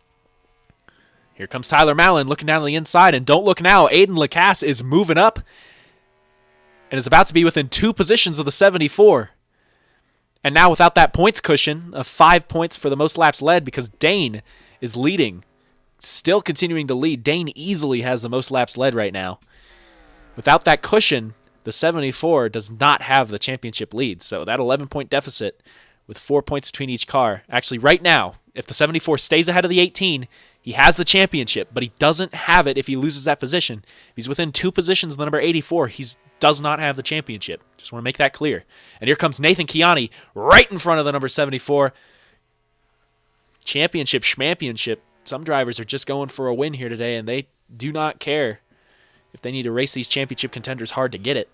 here comes Tyler Mallon looking down on the inside, and don't look now. Aiden LaCasse is moving up and is about to be within 2 positions of the 74. And now without that points cushion of 5 points for the most laps led, because Dane is leading, still continuing to lead. Dane easily has the most laps led right now. Without that cushion, the 74 does not have the championship lead. So that 11-point deficit with 4 points between each car. Actually, right now, if the 74 stays ahead of the 18, he has the championship, but he doesn't have it if he loses that position. If he's within 2 positions of the number 84, he does not have the championship. Just want to make that clear. And here comes Nathan Chiani right in front of the number 74. championship schmampionship. Some drivers are just going for a win here today, and they do not care if they need to race these championship contenders hard to get it.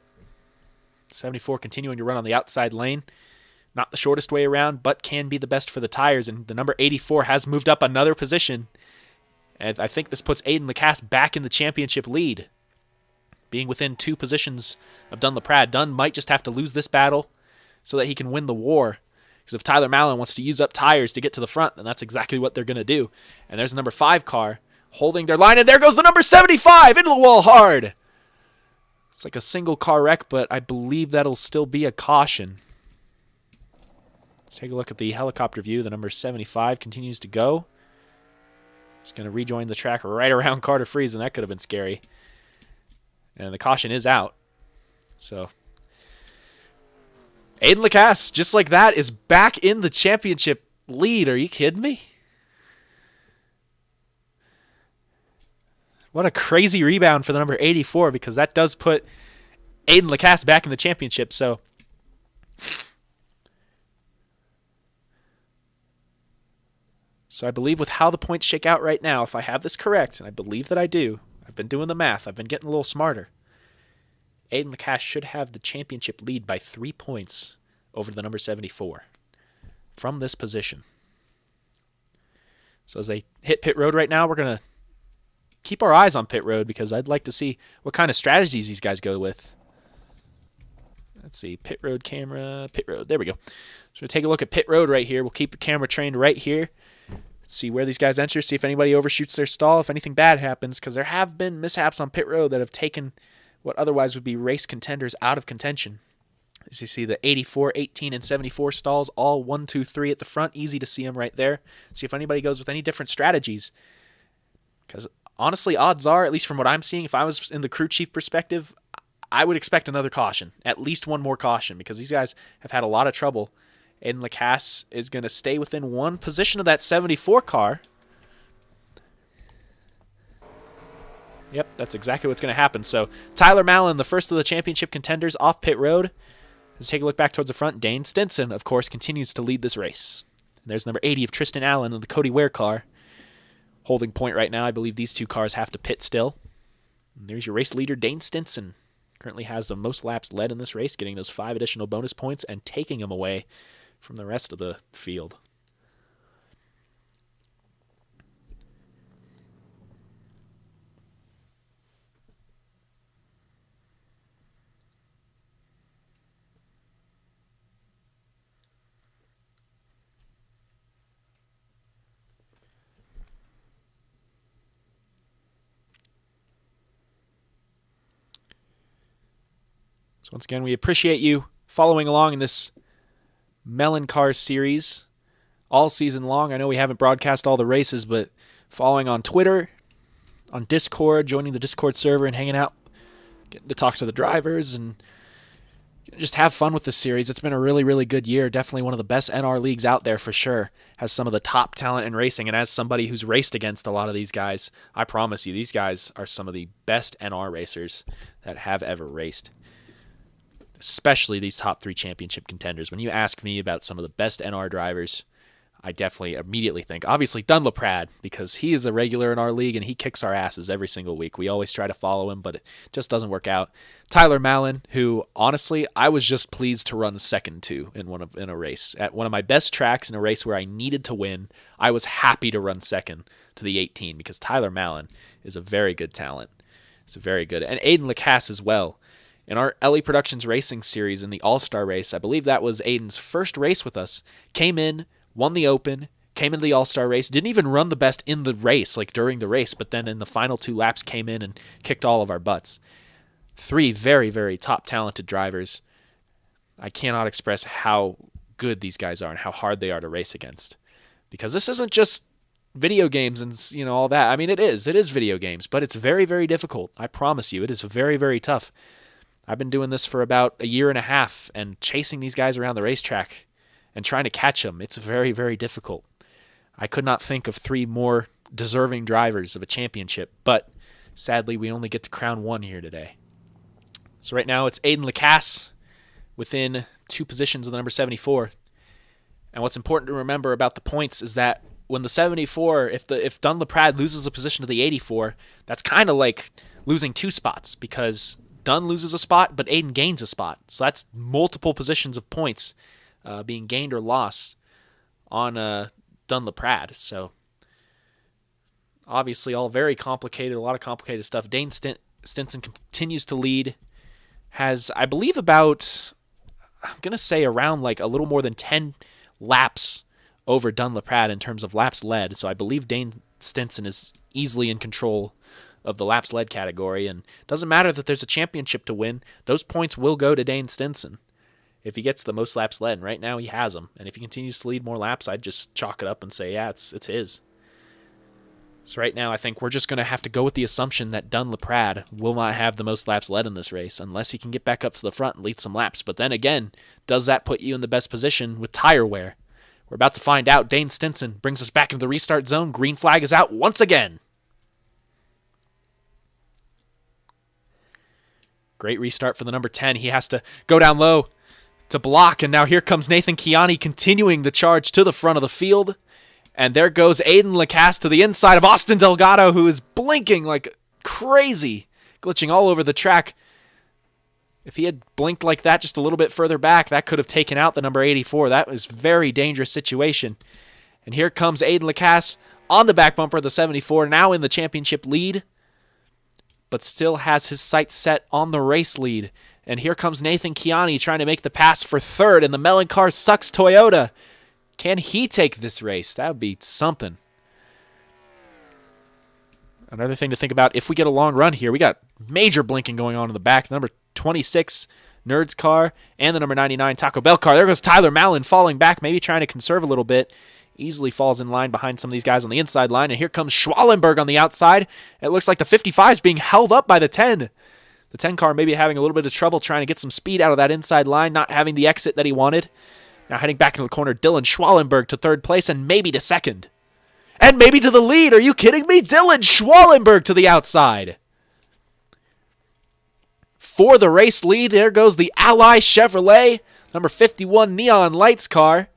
74 continuing to run on the outside lane. Not the shortest way around, but can be the best for the tires. And the number 84 has moved up another position. And I think this puts Aiden LaCasse back in the championship lead, being within 2 positions of Dunn LaPradd. Dunn might just have to lose this battle so that he can win the war. Because if Tyler Mallon wants to use up tires to get to the front, then that's exactly what they're going to do. And there's the number 5 car holding their line, and there goes the number 75 into the wall hard. It's like a single car wreck, but I believe that'll still be a caution. Let's take a look at the helicopter view. The number 75 continues to go. It's going to rejoin the track right around Carter Freeze, and that could have been scary. And the caution is out. So Aiden LaCasse, just like that, is back in the championship lead. Are you kidding me? What a crazy rebound for the number 84, because that does put Aiden LaCasse back in the championship. So I believe with how the points shake out right now, if I have this correct, and I believe that I do, I've been doing the math, I've been getting a little smarter, Aiden LaCasse should have the championship lead by 3 points over the number 74 from this position. So as they hit pit road right now, we're going to keep our eyes on pit road, because I'd like to see what kind of strategies these guys go with. Let's see, pit road camera, pit road. There we go. So we'll take a look at pit road right here. We'll keep the camera trained right here. Let's see where these guys enter, see if anybody overshoots their stall, if anything bad happens, because there have been mishaps on pit road that have taken what otherwise would be race contenders out of contention. As you see, the 84, 18, and 74 stalls, all 1, 2, 3 at the front. Easy to see them right there. See if anybody goes with any different strategies. Because honestly, odds are, at least from what I'm seeing, if I was in the crew chief perspective, I would expect another caution. At least one more caution, because these guys have had a lot of trouble. Aiden LaCasse is going to stay within 1 position of that 74 car. Yep, that's exactly what's going to happen. So Tyler Mallon, the first of the championship contenders, off pit road. Let's take a look back towards the front. Dane Stinson, of course, continues to lead this race. And there's number 80 of Tristan Allen in the Cody Ware car, holding point right now. I believe these 2 cars have to pit still. And there's your race leader, Dane Stinson. Currently has the most laps led in this race, getting those 5 additional bonus points and taking them away from the rest of the field. So once again, we appreciate you following along in this MELONCAR series all season long. I know we haven't broadcast all the races, but following on Twitter, on Discord, joining the Discord server and hanging out, getting to talk to the drivers and just have fun with this series. It's been a really, really good year. Definitely one of the best NR leagues out there for sure. Has some of the top talent in racing, and as somebody who's raced against a lot of these guys, I promise you, these guys are some of the best NR racers that have ever raced. Especially these top 3 championship contenders. When you ask me about some of the best NR drivers, I definitely immediately think, obviously, Dunn LaPradd, because he is a regular in our league and he kicks our asses every single week. We always try to follow him, but it just doesn't work out. Tyler Mallon, who, honestly, I was just pleased to run second to in a race. At one of my best tracks in a race where I needed to win, I was happy to run second to the 18, because Tyler Mallon is a very good talent. It's very good. And Aiden LaCasse as well. In our Elly Productions Racing Series in the All-Star race, I believe that was Aiden's first race with us, came in, won the Open, came into the All-Star race, didn't even run the best in the race, like during the race, but then in the final 2 laps came in and kicked all of our butts. 3 very, very top talented drivers. I cannot express how good these guys are and how hard they are to race against. Because this isn't just video games and all that. I mean, it is video games, but it's very, very difficult. I promise you, it is very, very tough. I've been doing this for about a year and a half and chasing these guys around the racetrack and trying to catch them. It's very, very difficult. I could not think of 3 more deserving drivers of a championship, but sadly we only get to crown 1 here today. So right now it's Aiden LaCasse within 2 positions of the number 74. And what's important to remember about the points is that when the 74, if Dunn LaPradd loses a position to the 84, that's kind of like losing 2 spots, because Dunn loses a spot, but Aiden gains a spot. So that's multiple positions of points being gained or lost on Dunn LaPradd. So obviously all very complicated, a lot of complicated stuff. Dane Stinson continues to lead, has, I believe, about, I'm going to say around like a little more than 10 laps over Dunn LaPradd in terms of laps led. So I believe Dane Stinson is easily in control of the laps led category, and it doesn't matter that there's a championship to win. Those points will go to Dane Stinson if he gets the most laps led, and right now he has them. And if he continues to lead more laps, I'd just chalk it up and say, yeah, it's his. So right now I think we're just going to have to go with the assumption that Dunn LaPradd will not have the most laps led in this race unless he can get back up to the front and lead some laps. But then again, does that put you in the best position with tire wear? We're about to find out. Dane Stinson brings us back into the restart zone. Green flag is out once again. Great restart for the number 10. He has to go down low to block, and now here comes Nathan Kiani continuing the charge to the front of the field. And there goes Aiden LaCasse to the inside of Austin Delgado, who is blinking like crazy, glitching all over the track. If he had blinked like that just a little bit further back, that could have taken out the number 84. That was a very dangerous situation. And here comes Aiden LaCasse on the back bumper of the 74, now in the championship lead, but still has his sights set on the race lead. And here comes Nathan Kiani trying to make the pass for third, and the MELONCAR sucks Toyota. Can he take this race? That would be something. Another thing to think about, if we get a long run here, we got major blinking going on in the back. The number 26 Nerds car and the number 99 Taco Bell car. There goes Tyler Mallon falling back, maybe trying to conserve a little bit. Easily falls in line behind some of these guys on the inside line. And here comes Schwallenberg on the outside. It looks like the 55 is being held up by the 10. The 10 car maybe having a little bit of trouble trying to get some speed out of that inside line, not having the exit that he wanted. Now heading back into the corner, Dylan Schwallenberg to third place and maybe to second. And maybe to the lead. Are you kidding me? Dylan Schwallenberg to the outside. For the race lead, there goes the Ally Chevrolet, number 51 Neon Lights car.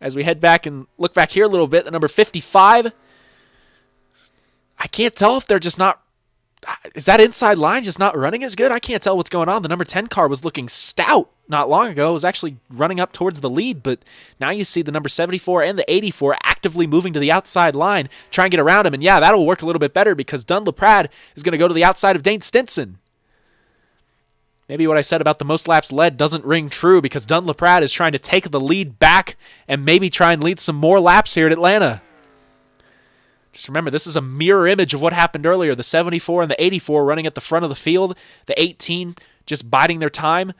As we head back and look back here a little bit, the number 55, I can't tell if they're just not, is that inside line just not running as good? I can't tell what's going on. The number 10 car was looking stout not long ago. It was actually running up towards the lead, but now you see the number 74 and the 84 actively moving to the outside line, trying to get around him. And yeah, that'll work a little bit better because Dunn LaPradd is going to go to the outside of Dane Stinson. Maybe what I said about the most laps led doesn't ring true because Dunn LaPradd is trying to take the lead back and maybe try and lead some more laps here at Atlanta. Just remember, this is a mirror image of what happened earlier. The 74 and the 84 running at the front of the field. The 18 just biding their time.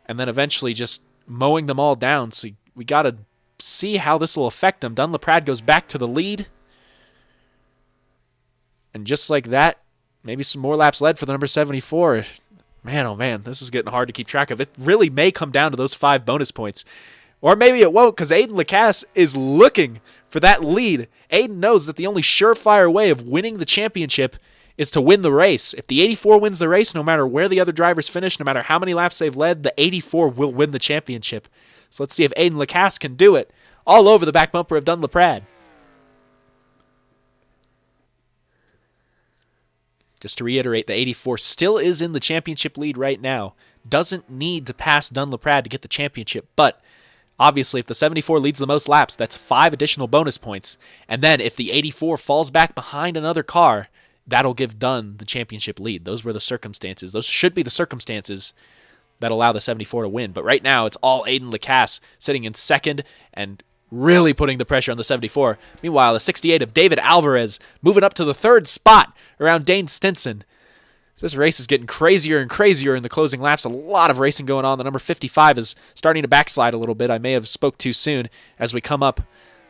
And then eventually just mowing them all down. So we got to see how this will affect them. Dunn LaPradd goes back to the lead. And just like that, maybe some more laps led for the number 74. Man, oh man, this is getting hard to keep track of. It really may come down to those 5 bonus points. Or maybe it won't, because Aiden LaCasse is looking for that lead. Aiden knows that the only surefire way of winning the championship is to win the race. If the 84 wins the race, no matter where the other drivers finish, no matter how many laps they've led, the 84 will win the championship. So let's see if Aiden LaCasse can do it. All over the back bumper of Dunn LaPradd. Just to reiterate, the 84 still is in the championship lead right now. Doesn't need to pass Dunn LaPradd to get the championship, but obviously, if the 74 leads the most laps, that's 5 additional bonus points. And then if the 84 falls back behind another car, that'll give Dunn the championship lead. Those were the circumstances. Those should be the circumstances that allow the 74 to win. But right now, it's all Aiden LaCasse sitting in second and really putting the pressure on the 74. Meanwhile, the 68 of David Alvarez moving up to the third spot around Dane Stinson. This race is getting crazier and crazier in the closing laps. A lot of racing going on. The number 55 is starting to backslide a little bit. I may have spoke too soon as we come up.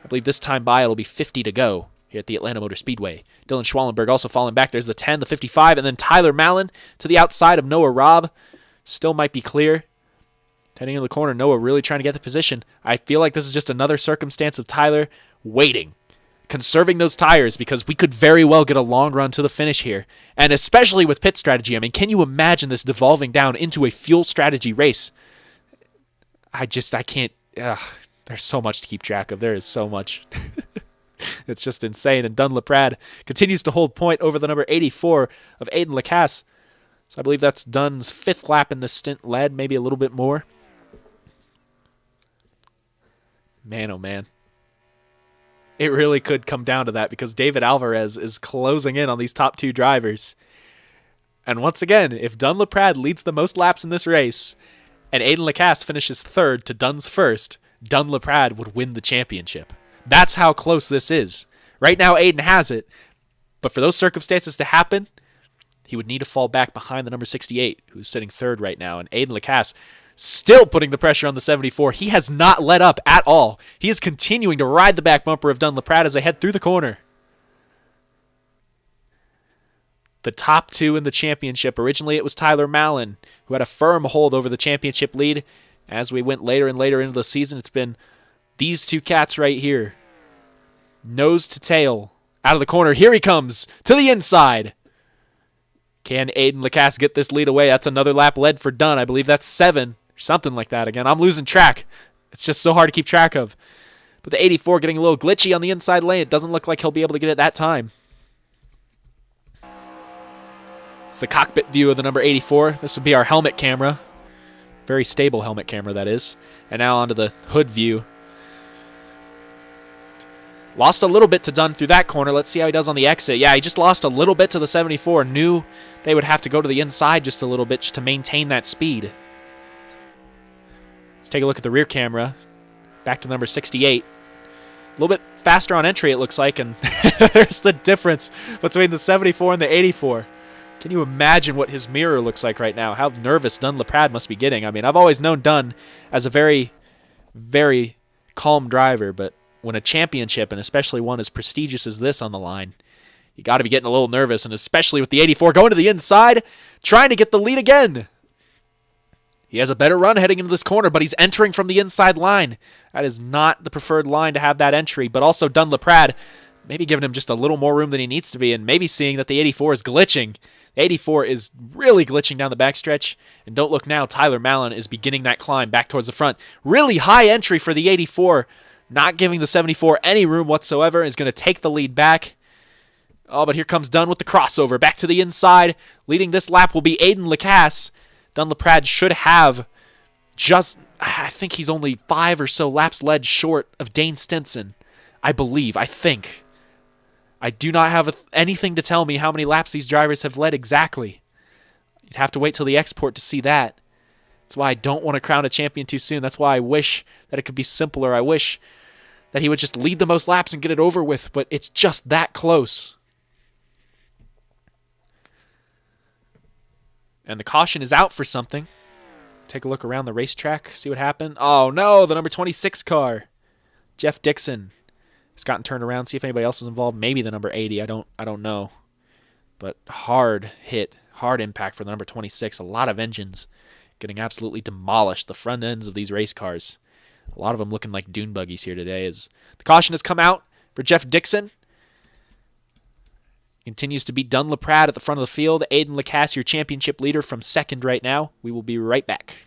I believe this time by it'll be 50 to go here at the Atlanta Motor Speedway. Dylan Schwallenberg also falling back. There's the 10, the 55, and then Tyler Mallon to the outside of Noah Robb. Still might be clear. Heading into the corner, Noah really trying to get the position. I feel like this is just another circumstance of Tyler waiting, conserving those tires, because we could very well get a long run to the finish here. And especially with pit strategy. I mean, can you imagine this devolving down into a fuel strategy race? I can't. There's so much to keep track of. There is so much. It's just insane. And Dunn LaPradd continues to hold point over the number 84 of Aiden LaCasse. So I believe that's Dunn's 5th lap in the stint led, maybe a little bit more. Man, oh man. It really could come down to that because David Alvarez is closing in on these top 2 drivers. And once again, if Dunn LaPradd leads the most laps in this race and Aiden LaCasse finishes 3rd to Dunn's 1st, Dunn LaPradd would win the championship. That's how close this is. Right now, Aiden has it, but for those circumstances to happen, he would need to fall back behind the number 68, who's sitting 3rd right now, and Aiden LaCasse still putting the pressure on the 74. He has not let up at all. He is continuing to ride the back bumper of Dunn LaPradd as they head through the corner. The top 2 in the championship. Originally, it was Tyler Mallon, who had a firm hold over the championship lead. As we went later and later into the season, it's been these 2 cats right here. Nose to tail. Out of the corner. Here he comes. To the inside. Can Aiden LaCasse get this lead away? That's another lap led for Dunn. I believe that's 7. Or something like that. Again, I'm losing track. It's just so hard to keep track of. But the 84 getting a little glitchy on the inside lane. It doesn't look like he'll be able to get it that time. It's the cockpit view of the number 84. This would be our helmet camera. Very stable helmet camera, that is. And now onto the hood view. Lost a little bit to Dunn through that corner. Let's see how he does on the exit. Yeah, he just lost a little bit to the 74. Knew they would have to go to the inside just a little bit just to maintain that speed. Let's take a look at the rear camera. Back to number 68. A little bit faster on entry, it looks like, and there's the difference between the 74 and the 84. Can you imagine what his mirror looks like right now? How nervous Dunn LaPradd must be getting. I mean, I've always known Dunn as a very, very calm driver, but when a championship, and especially one as prestigious as this on the line, you got to be getting a little nervous, and especially with the 84 going to the inside, trying to get the lead again. He has a better run heading into this corner, but he's entering from the inside line. That is not the preferred line to have that entry, but also Dunn LaPradd maybe giving him just a little more room than he needs to be, and maybe seeing that the 84 is glitching. The 84 is really glitching down the backstretch, and don't look now, Tyler Mallon is beginning that climb back towards the front. Really high entry for the 84, not giving the 74 any room whatsoever, is going to take the lead back. Oh, but here comes Dunn with the crossover, back to the inside. Leading this lap will be Aiden LaCasse. Dunn LaPradd should have just, I think he's only 5 or so laps led short of Dane Stinson. I think. I do not have anything to tell me how many laps these drivers have led exactly. You'd have to wait till the export to see that. That's why I don't want to crown a champion too soon. That's why I wish that it could be simpler. I wish that he would just lead the most laps and get it over with, but it's just that close. And the caution is out for something. Take a look around the racetrack, see what happened. Oh no, the number 26 car. Jeff Dixon has gotten turned around, see if anybody else is involved. Maybe the number 80, I don't know. But hard hit, hard impact for the number 26. A lot of engines getting absolutely demolished. The front ends of these race cars. A lot of them looking like dune buggies here today. As the caution has come out for Jeff Dixon. Continues to beat Dunn LaPradd at the front of the field. Aiden LaCasse, your championship leader, from second right now. We will be right back.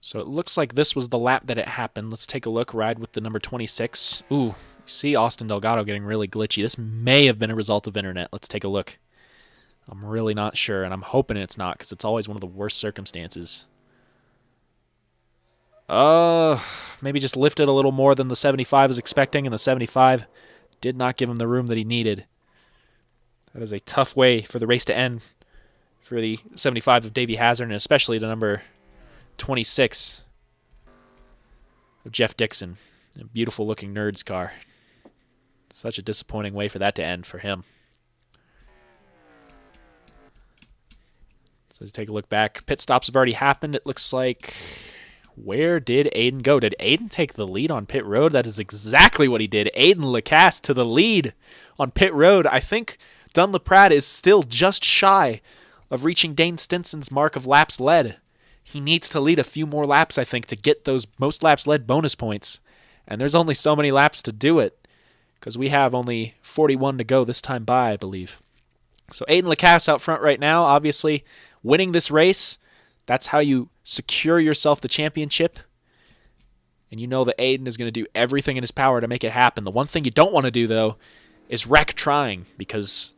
So it looks like this was the lap that it happened. Let's take a look. Ride with the number 26. Ooh, you see Austin Delgado getting really glitchy. This may have been a result of internet. Let's take a look. I'm really not sure, and I'm hoping it's not, because it's always one of the worst circumstances. Maybe just lifted a little more than the 75 was expecting, and the 75 did not give him the room that he needed. That is a tough way for the race to end for the 75 of Davey Hazard, and especially the number 26 of Jeff Dixon. A beautiful looking Nerds car. Such a disappointing way for that to end for him. So let's take a look back. Pit stops have already happened. It looks like... Where did Aiden go? Did Aiden take the lead on pit road? That is exactly what he did. Aiden LaCasse to the lead on pit road. I think Dunn LaPradd is still just shy of reaching Dane Stinson's mark of laps led. He needs to lead a few more laps, I think, to get those most laps led bonus points. And there's only so many laps to do it, because we have only 41 to go this time by, I believe. So Aiden LaCasse out front right now, obviously winning this race. That's how you secure yourself the championship. And you know that Aiden is going to do everything in his power to make it happen. The one thing you don't want to do, though, is wreck trying, because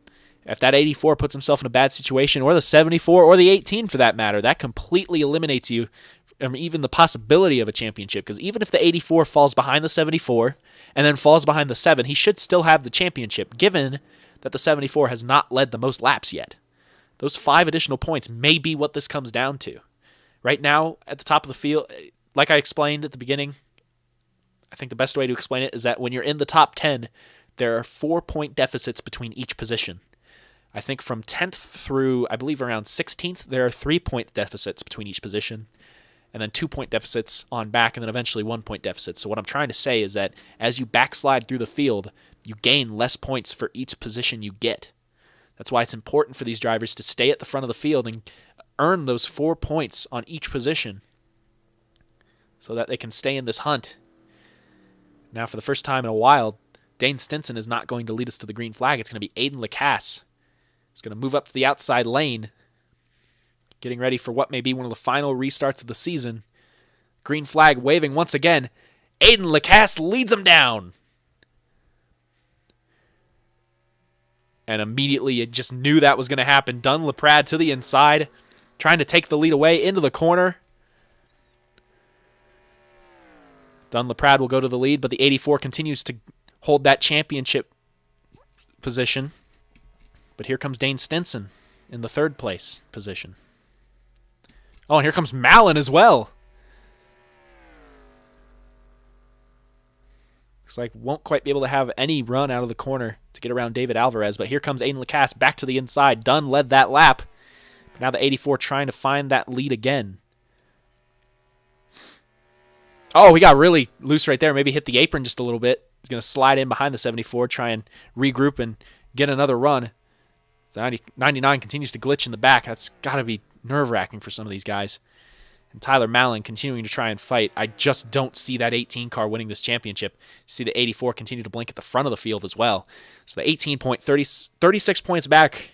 if that 84 puts himself in a bad situation, or the 74, or the 18 for that matter, that completely eliminates you from even the possibility of a championship. Because even if the 84 falls behind the 74 and then falls behind the 7, he should still have the championship, given that the 74 has not led the most laps yet. Those 5 additional points may be what this comes down to. Right now, at the top of the field, like I explained at the beginning, I think the best way to explain it is that when you're in the top 10, there are 4-point deficits between each position. I think from 10th through, I believe, around 16th, there are 3-point deficits between each position, and then 2-point deficits on back, and then eventually 1-point deficits. So what I'm trying to say is that as you backslide through the field, you gain less points for each position you get. That's why it's important for these drivers to stay at the front of the field and earn those 4 points on each position so that they can stay in this hunt. Now, for the first time in a while, Dane Stinson is not going to lead us to the green flag. It's going to be Aiden LaCasse. He's going to move up to the outside lane, getting ready for what may be one of the final restarts of the season. Green flag waving once again. Aiden LaCasse leads him down. And immediately you just knew that was going to happen. Dunn LaPradd to the inside, trying to take the lead away into the corner. Dunn LaPradd will go to the lead, but the 84 continues to hold that championship position. But here comes Dane Stinson in the 3rd place position. Oh, and here comes Mallon as well. Looks like won't quite be able to have any run out of the corner to get around David Alvarez, but here comes Aiden LaCasse back to the inside. Dunn led that lap. Now the 84 trying to find that lead again. Oh, he got really loose right there. Maybe hit the apron just a little bit. He's going to slide in behind the 74, try and regroup and get another run. The 99 continues to glitch in the back. That's got to be nerve-wracking for some of these guys. And Tyler Mallon continuing to try and fight. I just don't see that 18 car winning this championship. You see the 84 continue to blink at the front of the field as well. So the 18 point, 36 points back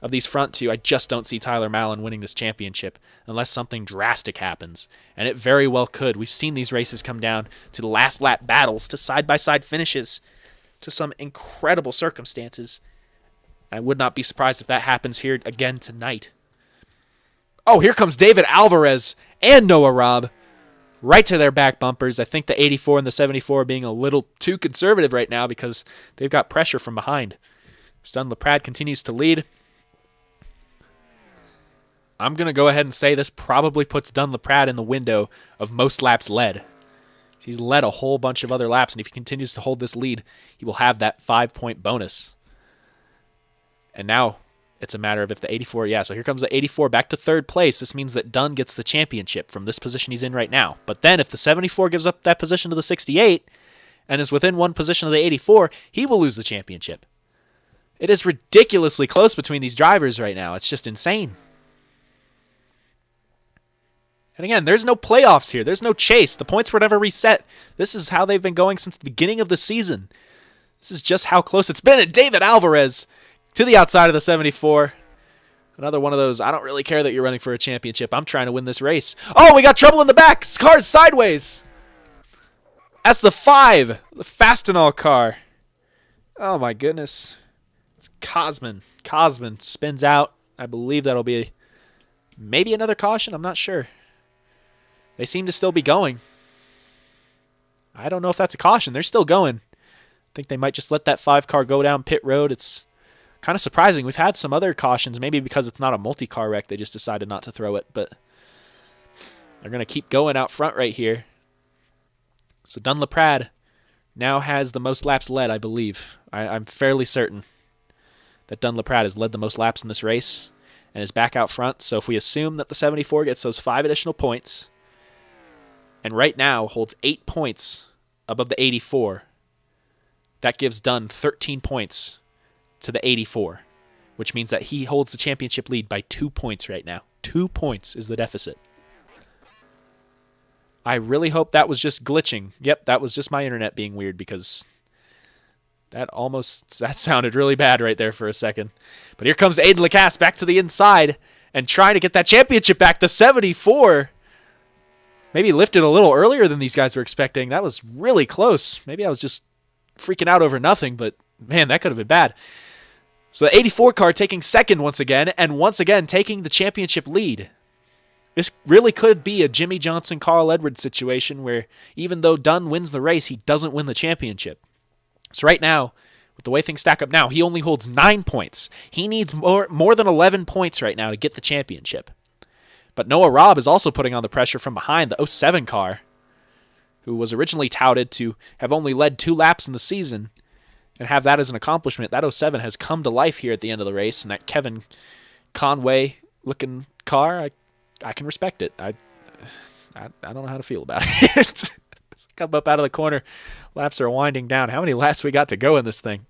of these front two, I just don't see Tyler Mallon winning this championship unless something drastic happens. And it very well could. We've seen these races come down to the last lap battles, to side-by-side finishes, to some incredible circumstances. I would not be surprised if that happens here again tonight. Oh, here comes David Alvarez and Noah Robb right to their back bumpers. I think the 84 and the 74 are being a little too conservative right now because they've got pressure from behind. Dunn LaPradd continues to lead. I'm going to go ahead and say this probably puts Dunn LaPradd in the window of most laps led. He's led a whole bunch of other laps, and if he continues to hold this lead, he will have that 5-point bonus. And now it's a matter of if the 84, so here comes the 84 back to 3rd place. This means that Dunn gets the championship from this position he's in right now. But then if the 74 gives up that position to the 68 and is within 1 position of the 84, he will lose the championship. It is ridiculously close between these drivers right now. It's just insane. And again, there's no playoffs here. There's no chase. The points were never reset. This is how they've been going since the beginning of the season. This is just how close it's been. And David Alvarez to the outside of the 74. Another one of those, I don't really care that you're running for a championship. I'm trying to win this race. Oh, we got trouble in the back. Car's sideways. That's the 5. The Fastenal car. Oh, my goodness. It's Cosman. Cosman spins out. I believe that'll be maybe another caution. I'm not sure. They seem to still be going. I don't know if that's a caution. They're still going. I think they might just let that 5 car go down pit road. It's kind of surprising. We've had some other cautions, maybe because it's not a multi-car wreck, they just decided not to throw it, but they're going to keep going out front right here. So Dunn LaPradd now has the most laps led, I believe. I'm fairly certain that Dunn LaPradd has led the most laps in this race and is back out front. So if we assume that the 74 gets those 5 additional points, and right now holds 8 points above the 84, that gives Dunn 13 points to the 84, which means that he holds the championship lead by 2 points right now. 2 points is the deficit. I really hope that was just glitching. Yep, that was just my internet being weird, because that sounded really bad right there for a second. But here comes Aiden LaCasse back to the inside and trying to get that championship back to 74. Maybe lifted a little earlier than these guys were expecting. That was really close. Maybe I was just freaking out over nothing, but man, that could have been bad. So the 84 car taking second once again, and once again taking the championship lead. This really could be a Jimmy Johnson, Carl Edwards situation where even though Dunn wins the race, he doesn't win the championship. So right now, with the way things stack up now, he only holds 9 points. He needs more than 11 points right now to get the championship. But Noah Robb is also putting on the pressure from behind the 07 car, who was originally touted to have only led 2 laps in the season and have that as an accomplishment. That 07 has come to life here at the end of the race, and that Kevin Conway-looking car, I can respect it. I don't know how to feel about it. Come up out of the corner. Laps are winding down. How many laps we got to go in this thing?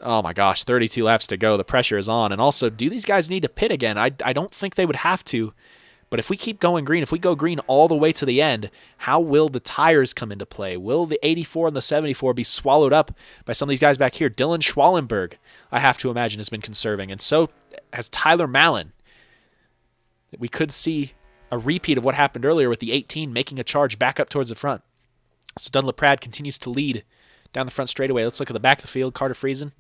Oh my gosh, 32 laps to go. The pressure is on. And also, do these guys need to pit again? I don't think they would have to. But if we keep going green, if we go green all the way to the end, how will the tires come into play? Will the 84 and the 74 be swallowed up by some of these guys back here? Dylan Schwallenberg, I have to imagine, has been conserving. And so has Tyler Mallon. We could see a repeat of what happened earlier with the 18 making a charge back up towards the front. So Dunn LaPradd continues to lead down the front straightaway. Let's look at the back of the field. Carter Friesen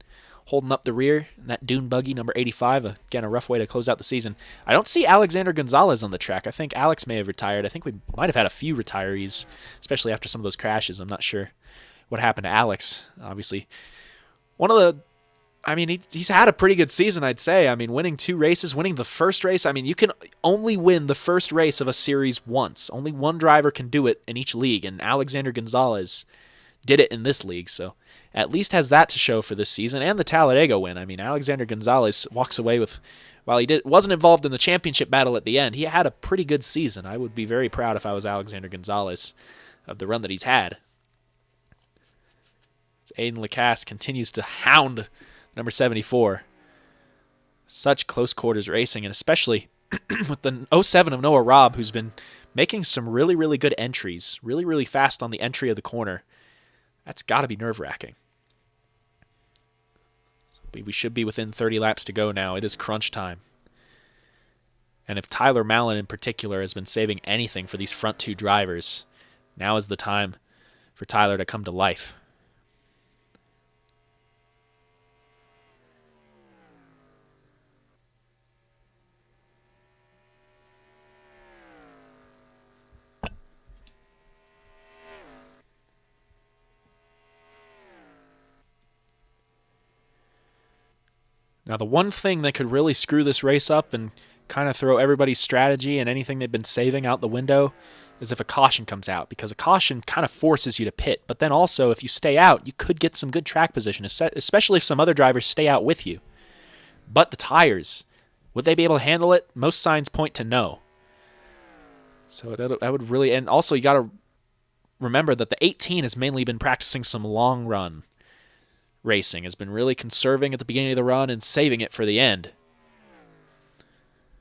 holding up the rear. And that dune buggy, number 85. Again, a rough way to close out the season. I don't see Alexander Gonzalez on the track. I think Alex may have retired. I think we might have had a few retirees, especially after some of those crashes. I'm not sure what happened to Alex. Obviously, he's had a pretty good season, I'd say. I mean, winning 2 races, winning the first race. I mean, you can only win the first race of a series once. Only one driver can do it in each league, and Alexander Gonzalez did it in this league. So at least has that to show for this season, and the Talladega win. I mean, Alexander Gonzalez walks away with, while he wasn't involved in the championship battle at the end, he had a pretty good season. I would be very proud if I was Alexander Gonzalez of the run that he's had. So Aiden LaCasse continues to hound number 74. Such close quarters racing, and especially with the 07 of Noah Robb, who's been making some really, really good entries, really, really fast on the entry of the corner. That's got to be nerve-wracking. We should be within 30 laps to go now. It is crunch time. And if Tyler Mallon in particular has been saving anything for these front 2 drivers, now is the time for Tyler to come to life. Now, the one thing that could really screw this race up and kind of throw everybody's strategy and anything they've been saving out the window is if a caution comes out, because a caution kind of forces you to pit. But then also, if you stay out, you could get some good track position, especially if some other drivers stay out with you. But the tires, would they be able to handle it? Most signs point to no. So that would really... And also, you got to remember that the 18 has mainly been practicing some long run racing, has been really conserving at the beginning of the run and saving it for the end.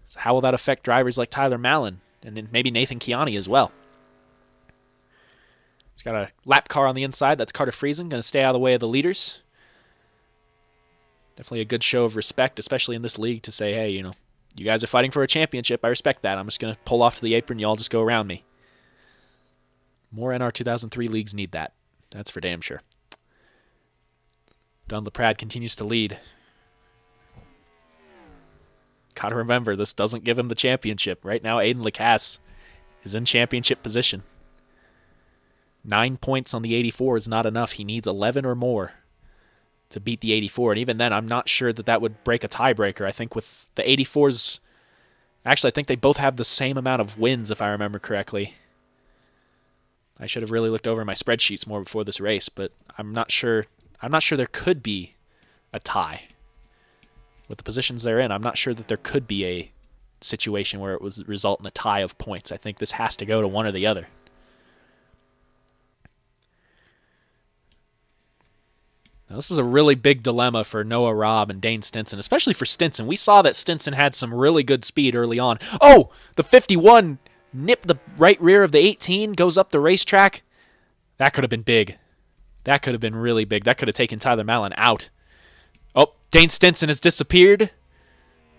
So how will that affect drivers like Tyler Mallon and then maybe Nathan Chiani as well? He's got a lap car on the inside. That's Carter Friesen, going to stay out of the way of the leaders. Definitely a good show of respect, especially in this league, to say, hey, you guys are fighting for a championship. I respect that. I'm just going to pull off to the apron. You all just go around me. More NR2003 leagues need that. That's for damn sure. Dunn LaPradd continues to lead. Gotta remember, this doesn't give him the championship. Right now, Aiden LaCasse is in championship position. 9 points on the 84 is not enough. He needs 11 or more to beat the 84. And even then, I'm not sure that would break a tiebreaker. I think with the 84s... Actually, I think they both have the same amount of wins, if I remember correctly. I should have really looked over my spreadsheets more before this race, but I'm not sure there could be a tie. With the positions they're in, I'm not sure that there could be a situation where it would result in a tie of points. I think this has to go to one or the other. Now, this is a really big dilemma for Noah Robb and Dane Stinson, especially for Stinson. We saw that Stinson had some really good speed early on. Oh, the 51 nipped the right rear of the 18, goes up the racetrack. That could have been big. That could have been really big. That could have taken Tyler Mallon out. Oh, Dane Stinson has disappeared.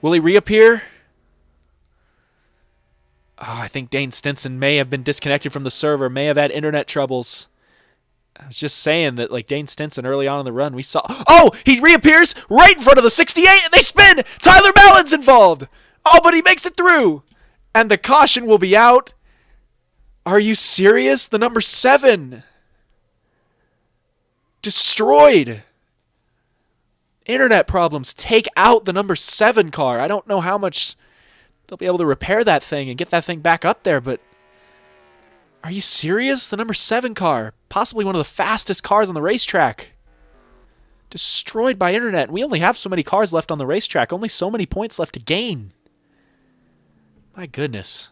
Will he reappear? Oh, I think Dane Stinson may have been disconnected from the server, may have had internet troubles. I was just saying that, like, Dane Stinson early on in the run, we saw... Oh, he reappears right in front of the 68, and they spin! Tyler Mallon's involved! Oh, but he makes it through! And the caution will be out. Are you serious? The number 7. Destroyed. Internet problems take out the number 7 car. I don't know how much they'll be able to repair that thing and get that thing back up there, but are you serious? The number 7 car, possibly one of the fastest cars on the racetrack, destroyed by internet. We only have so many cars left on the racetrack, only so many points left to gain. My goodness.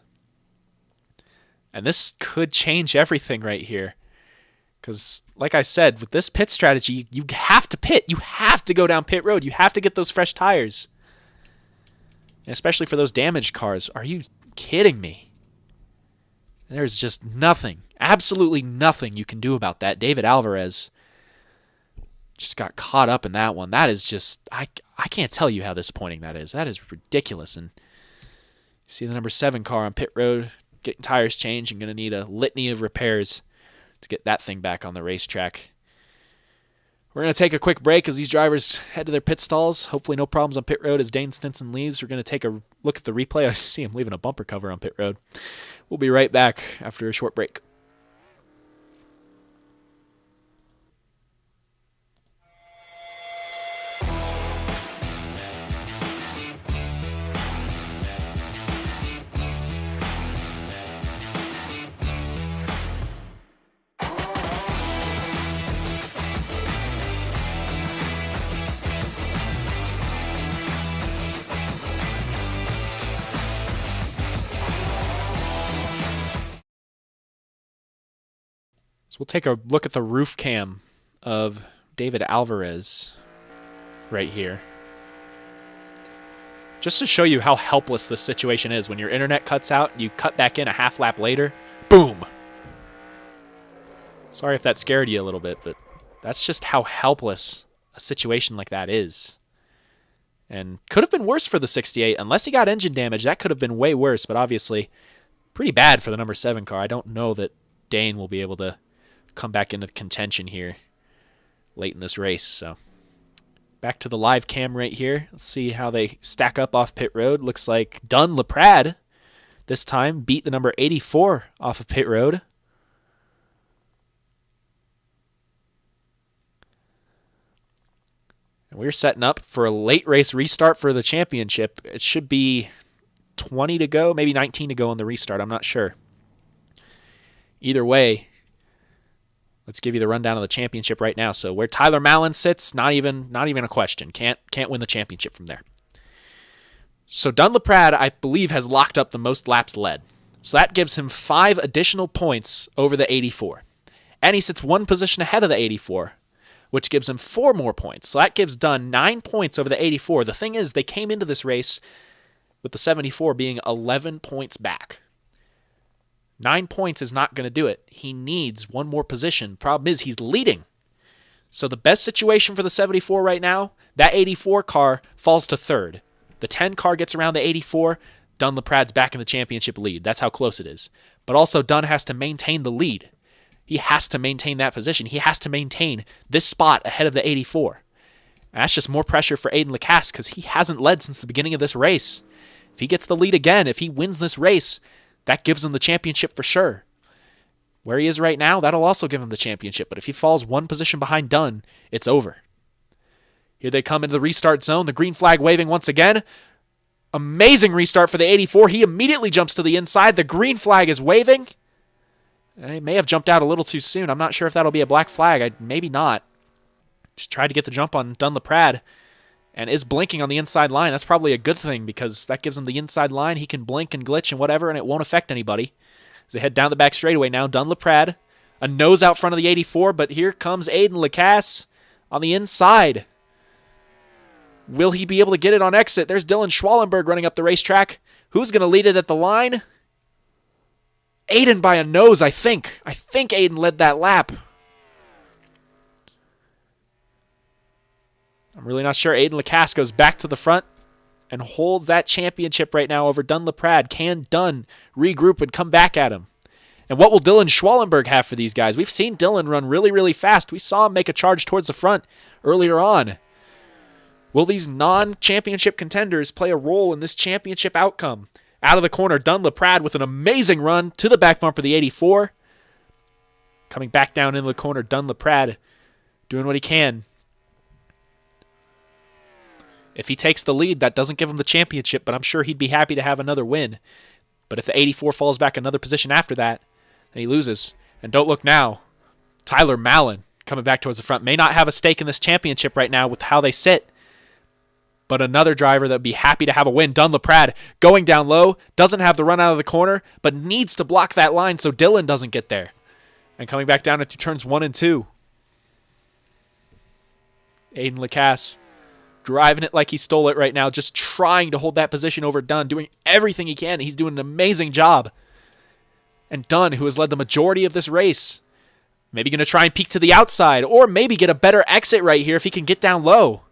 And this could change everything right here. Because, like I said, with this pit strategy, you have to pit. You have to go down pit road. You have to get those fresh tires. And especially for those damaged cars. Are you kidding me? There's just nothing, absolutely nothing you can do about that. David Alvarez just got caught up in that one. That is just, I can't tell you how disappointing that is. That is ridiculous. And you see the number 7 car on pit road, getting tires changed and going to need a litany of repairs to get that thing back on the racetrack. We're going to take a quick break as these drivers head to their pit stalls. Hopefully no problems on pit road as Dane Stinson leaves. We're going to take a look at the replay. I see him leaving a bumper cover on pit road. We'll be right back after a short break. So we'll take a look at the roof cam of David Alvarez right here. Just to show you how helpless this situation is. When your internet cuts out, you cut back in a half lap later, boom! Sorry if that scared you a little bit, but that's just how helpless a situation like that is. And could have been worse for the 68. Unless he got engine damage, that could have been way worse, but obviously pretty bad for the number 7 car. I don't know that Dane will be able to come back into contention here late in this race. So back to the live cam right here. Let's see how they stack up off pit road. Looks like Dunn LaPradd this time beat the number 84 off of pit road. And we're setting up for a late race restart for the championship. It should be 20 to go, maybe 19 to go on the restart. I'm not sure. Either way, let's give you the rundown of the championship right now. So where Tyler Mallon sits, not even a question. Can't win the championship from there. So Dunn LaPradd, I believe, has locked up the most laps led. So that gives him 5 additional points over the 84. And he sits 1 position ahead of the 84, which gives him 4 more points. So that gives Dunn 9 points over the 84. The thing is, they came into this race with the 74 being 11 points back. 9 points is not going to do it. He needs 1 more position. Problem is, he's leading. So the best situation for the 74 right now, that 84 car falls to 3rd. The 10 car gets around the 84. Dunn LaPradd's back in the championship lead. That's how close it is. But also, Dunn has to maintain the lead. He has to maintain that position. He has to maintain this spot ahead of the 84. And that's just more pressure for Aiden LaCasse because he hasn't led since the beginning of this race. If he gets the lead again, if he wins this race, that gives him the championship for sure. Where he is right now, that'll also give him the championship. But if he falls 1 position behind Dunn, it's over. Here they come into the restart zone. The green flag waving once again. Amazing restart for the 84. He immediately jumps to the inside. The green flag is waving. He may have jumped out a little too soon. I'm not sure if that'll be a black flag. Maybe not. Just tried to get the jump on Dunn LaPradd and is blinking on the inside line. That's probably a good thing because that gives him the inside line. He can blink and glitch and whatever, and it won't affect anybody. As they head down the back straightaway now, Dunn LaPradd, a nose out front of the 84, but here comes Aiden LaCasse on the inside. Will he be able to get it on exit? There's Dylan Schwallenberg running up the racetrack. Who's going to lead it at the line? Aiden by a nose, I think. I think Aiden led that lap. I'm really not sure. Aiden LaCasse goes back to the front and holds that championship right now over Dunn LaPradd. Can Dunn regroup and come back at him? And what will Dylan Schwallenberg have for these guys? We've seen Dylan run really, really fast. We saw him make a charge towards the front earlier on. Will these non-championship contenders play a role in this championship outcome? Out of the corner, Dunn LaPradd with an amazing run to the back bumper of the 84. Coming back down into the corner, Dunn LaPradd doing what he can. If he takes the lead, that doesn't give him the championship, but I'm sure he'd be happy to have another win. But if the 84 falls back another position after that, then he loses. And don't look now. Tyler Mallon coming back towards the front. May not have a stake in this championship right now with how they sit. But another driver that would be happy to have a win. Dunn LaPradd going down low. Doesn't have the run out of the corner, but needs to block that line so Dylan doesn't get there. And coming back down into turns 1 and 2. Aiden LaCasse driving it like he stole it right now, just trying to hold that position over Dunn, doing everything he can. He's doing an amazing job. And Dunn, who has led the majority of this race, maybe going to try and peek to the outside, or maybe get a better exit right here if he can get down low.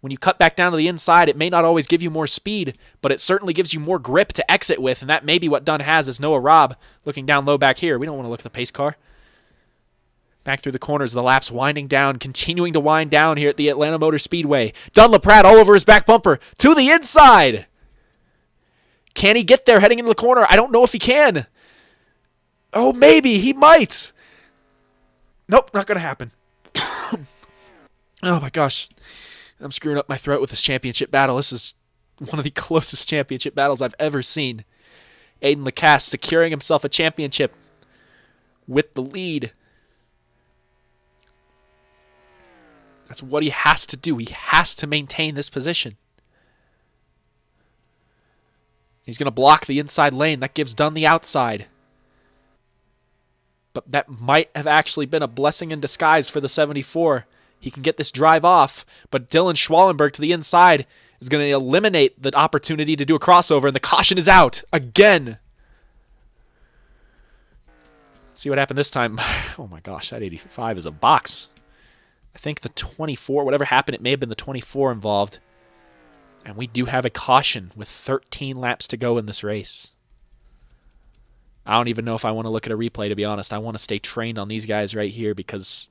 When you cut back down to the inside, it may not always give you more speed, but it certainly gives you more grip to exit with, and that may be what Dunn has as Noah Robb looking down low back here. We don't want to look at the pace car. Back through the corners, the lap's winding down, continuing to wind down here at the Atlanta Motor Speedway. Dunn LaPradd all over his back bumper to the inside. Can he get there heading into the corner? I don't know if he can. Oh, maybe. He might. Nope, not going to happen. Oh, my gosh. I'm screwing up my throat with this championship battle. This is one of the closest championship battles I've ever seen. Aiden LaCasse securing himself a championship with the lead. That's what he has to do. He has to maintain this position. He's going to block the inside lane. That gives Dunn the outside. But that might have actually been a blessing in disguise for the 74. He can get this drive off, but Dylan Schwallenberg to the inside is going to eliminate the opportunity to do a crossover, and the caution is out again. Let's see what happened this time. Oh my gosh, that 85 is a box. I think the 24, whatever happened, it may have been the 24 involved. And we do have a caution with 13 laps to go in this race. I don't even know if I want to look at a replay, to be honest. I want to stay trained on these guys right here because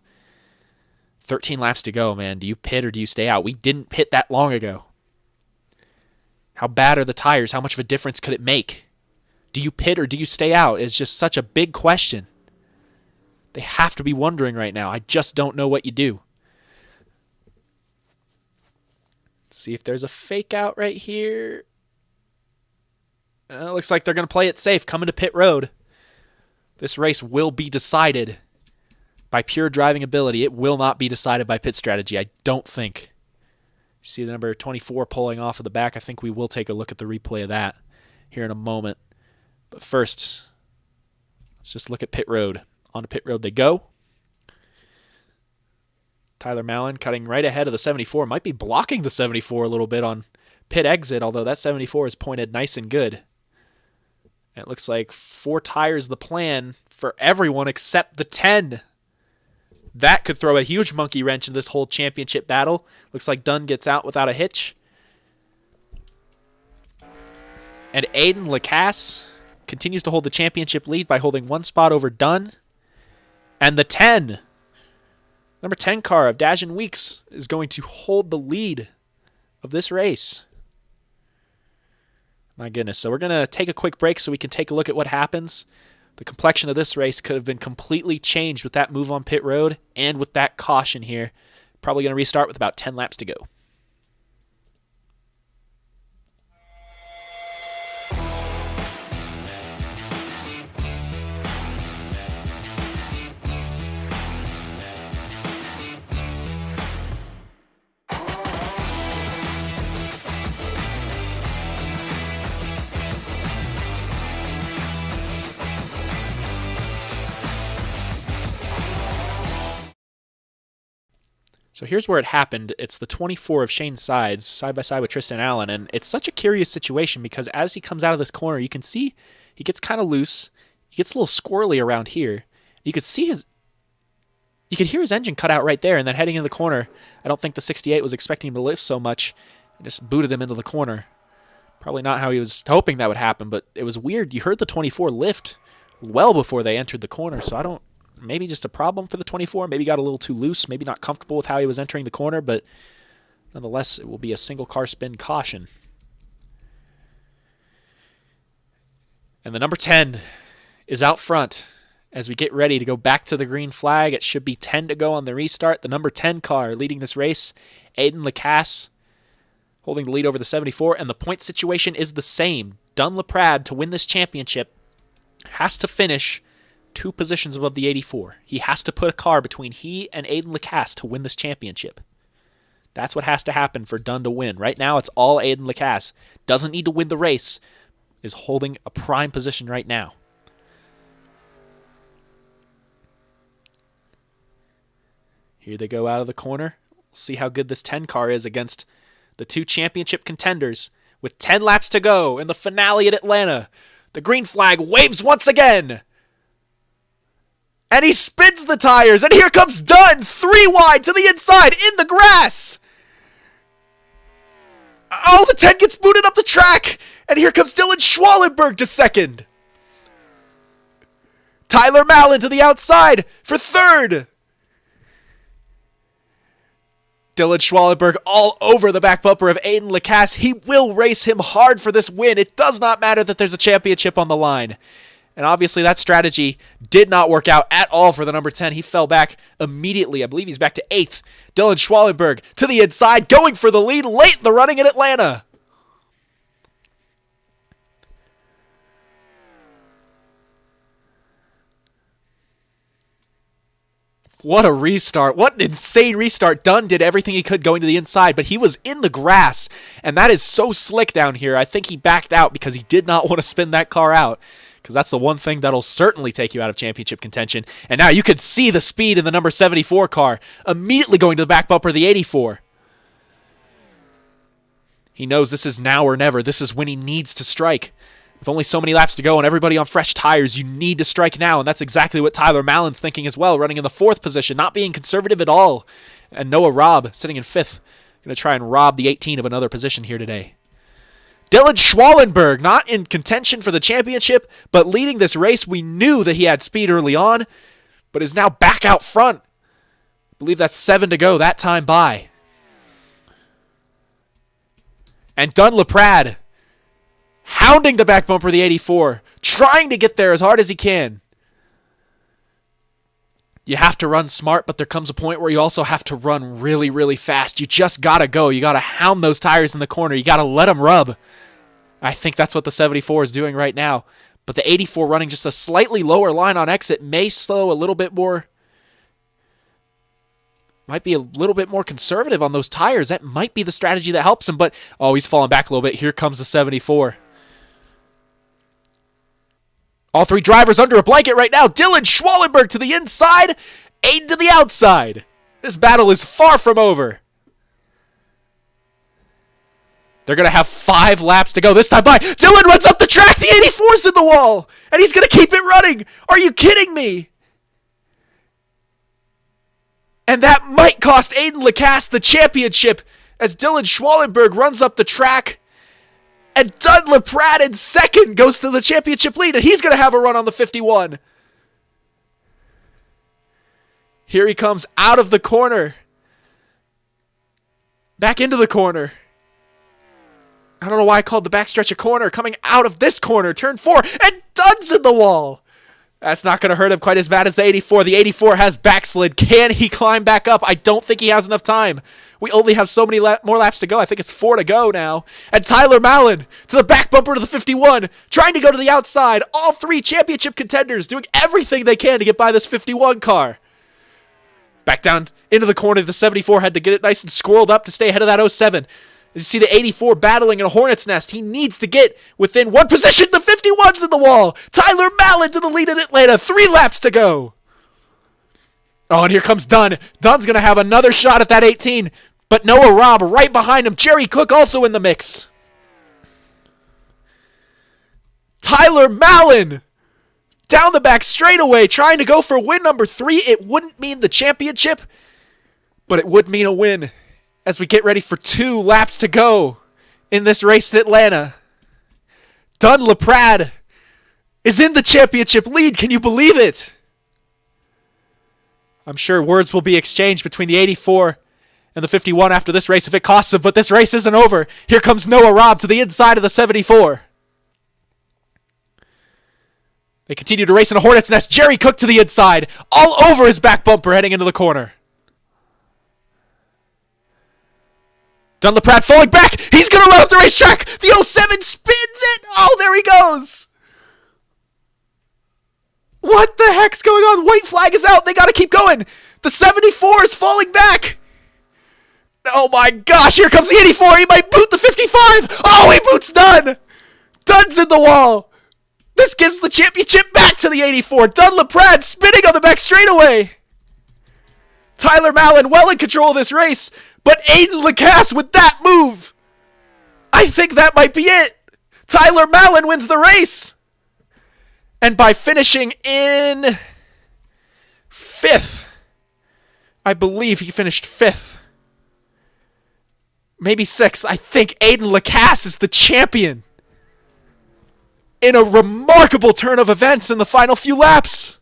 13 laps to go, man. Do you pit or do you stay out? We didn't pit that long ago. How bad are the tires? How much of a difference could it make? Do you pit or do you stay out? It's just such a big question. They have to be wondering right now. I just don't know what you do. See if there's a fake out right here. Looks like they're going to play it safe. Coming to pit road. This race will be decided by pure driving ability. It will not be decided by pit strategy, I don't think. See the number 24 pulling off of the back. I think we will take a look at the replay of that here in a moment. But first, let's just look at pit road. On to pit road they go. Tyler Mallon cutting right ahead of the 74. Might be blocking the 74 a little bit on pit exit, although that 74 is pointed nice and good. And it looks like 4 tires the plan for everyone except the 10. That could throw a huge monkey wrench in this whole championship battle. Looks like Dunn gets out without a hitch. And Aiden LaCasse continues to hold the championship lead by holding 1 spot over Dunn. And the 10, number 10 car of Dajan Weeks, is going to hold the lead of this race. My goodness. So we're going to take a quick break so we can take a look at what happens. The complexion of this race could have been completely changed with that move on pit road and with that caution here. Probably going to restart with about 10 laps to go. So here's where it happened. It's the 24 of Shane Sides, side by side with Tristan Allen, and it's such a curious situation because as he comes out of this corner, you can see he gets kind of loose. He gets a little squirrely around here. You could hear his engine cut out right there, and then heading into the corner, I don't think the 68 was expecting him to lift so much. It just booted him into the corner. Probably not how he was hoping that would happen, but it was weird. You heard the 24 lift well before they entered the corner, so maybe just a problem for the 24. Maybe got a little too loose, maybe not comfortable with how he was entering the corner, but nonetheless, it will be a single car spin caution. And the number 10 is out front as we get ready to go back to the green flag. It should be 10 to go on the restart. The number 10 car leading this race, Aiden LaCasse, holding the lead over the 74, and the point situation is the same. Dunn LaPradd, to win this championship, has to finish 2 positions above the 84. He has to put a car between he and Aiden LaCasse to win this championship. That's what has to happen for Dunn to win. Right now, it's all Aiden LaCasse. Doesn't need to win the race, is holding a prime position right now. Here they go out of the corner. We'll see how good this 10 car is against the 2 championship contenders with 10 laps to go in the finale at Atlanta. The green flag waves once again. And he spins the tires. And here comes Dunn, 3 wide to the inside in the grass. Oh, the 10 gets booted up the track. And here comes Dylan Schwallenberg to second. Tyler Mallon to the outside for third. Dylan Schwallenberg all over the back bumper of Aiden LaCasse. He will race him hard for this win. It does not matter that there's a championship on the line. And obviously that strategy did not work out at all for the number 10. He fell back immediately. I believe he's back to 8th. Dylan Schwallenberg to the inside, going for the lead late in the running in Atlanta. What a restart. What an insane restart. Dunn did everything he could going to the inside, but he was in the grass, and that is so slick down here. I think he backed out because he did not want to spin that car out, because that's the one thing that'll certainly take you out of championship contention. And now you could see the speed in the number 74 car, immediately going to the back bumper of the 84. He knows this is now or never. This is when he needs to strike. With only so many laps to go and everybody on fresh tires, you need to strike now, and that's exactly what Tyler Mallon's thinking as well, running in the 4th position, not being conservative at all. And Noah Robb sitting in 5th, going to try and rob the 18 of another position here today. Dylan Schwallenberg, not in contention for the championship, but leading this race. We knew that he had speed early on, but is now back out front. I believe that's 7 to go that time by. And Dunn LaPradd, hounding the back bumper of the 84, trying to get there as hard as he can. You have to run smart, but there comes a point where you also have to run really, really fast. You just got to go. You got to hound those tires in the corner. You got to let them rub. I think that's what the 74 is doing right now. But the 84 running just a slightly lower line on exit may slow a little bit more. Might be a little bit more conservative on those tires. That might be the strategy that helps him. But, oh, he's falling back a little bit. Here comes the 74. All 3 drivers under a blanket right now. Dylan Schwallenberg to the inside, Aiden to the outside. This battle is far from over. They're going to have 5 laps to go this time by. Dylan runs up the track. The 84's in the wall, and he's going to keep it running. Are you kidding me? And that might cost Aiden LaCasse the championship as Dylan Schwallenberg runs up the track. And Dunn LaPradd in 2nd goes to the championship lead, and he's going to have a run on the 51. Here he comes out of the corner. Back into the corner. I don't know why I called the backstretch a corner. Coming out of this corner, turn 4, and Dunn's in the wall. That's not going to hurt him quite as bad as the 84. The 84 has backslid. Can he climb back up? I don't think he has enough time. We only have so many more laps to go. I think it's 4 to go now. And Tyler Mallon to the back bumper to the 51, trying to go to the outside. All 3 championship contenders doing everything they can to get by this 51 car. Back down into the corner. The 74 had to get it nice and squirreled up to stay ahead of that 07. You see the 84 battling in a hornet's nest. He needs to get within 1 position. The 51's in the wall. Tyler Mallon to the lead in Atlanta. 3 laps to go. Oh, and here comes Dunn. Dunn's going to have another shot at that 18. But Noah Robb right behind him. Jerry Cook also in the mix. Tyler Mallon down the back straightaway trying to go for win number 3. It wouldn't mean the championship, but it would mean a win as we get ready for 2 laps to go in this race at Atlanta. Dunn LaPradd is in the championship lead. Can you believe it? I'm sure words will be exchanged between the 84 and the 51 after this race if it costs him, but this race isn't over. Here comes Noah Robb to the inside of the 74. They continue to race in a hornet's nest. Jerry Cook to the inside, all over his back bumper heading into the corner. Dunn LaPradd falling back. He's going to run up the racetrack. The 07 spins it. Oh, there he goes. What the heck's going on? White flag is out. They got to keep going. The 74 is falling back. Oh my gosh, here comes the 84. He might boot the 55. Oh, he boots Dunn. Dunn's in the wall. This gives the championship back to the 84. Dunn LaPradd spinning on the back straightaway. Tyler Mallon well in control of this race, but Aiden LaCasse with that move. I think that might be it. Tyler Mallon wins the race. And by finishing in 5th, I believe he finished 5th. Maybe 6th. I think Aiden LaCasse is the champion. In a remarkable turn of events in the final few laps.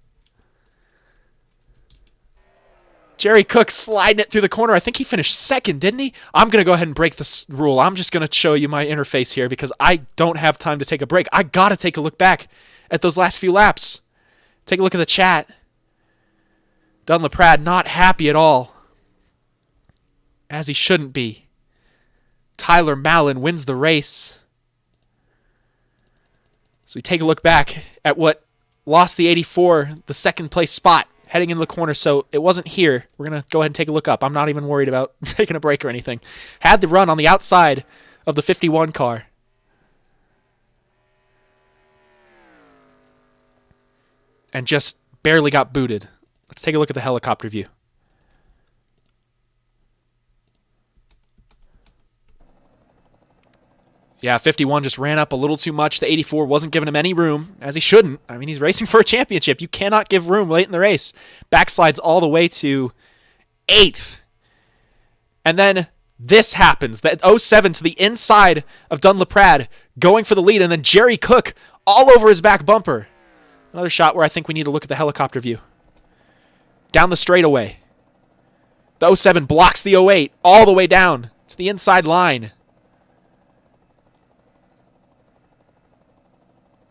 Jerry Cook sliding it through the corner. I think he finished 2nd, didn't he? I'm going to go ahead and break this rule. I'm just going to show you my interface here because I don't have time to take a break. I got to take a look back at those last few laps. Take a look at the chat. Dunn LaPradd not happy at all. As he shouldn't be. Tyler Mallon wins the race. So we take a look back at what lost the 84, the 2nd place spot, heading into the corner. So it wasn't here. We're going to go ahead and take a look up. I'm not even worried about taking a break or anything. Had the run on the outside of the 51 car. And just barely got booted. Let's take a look at the helicopter view. Yeah, 51 just ran up a little too much. The 84 wasn't giving him any room, as he shouldn't. I mean, he's racing for a championship. You cannot give room late in the race. Backslides all the way to 8th. And then this happens. That 07 to the inside of Dunn LaPradd going for the lead. And then Jerry Cook all over his back bumper. Another shot where I think we need to look at the helicopter view. Down the straightaway. The 07 blocks the 08 all the way down to the inside line.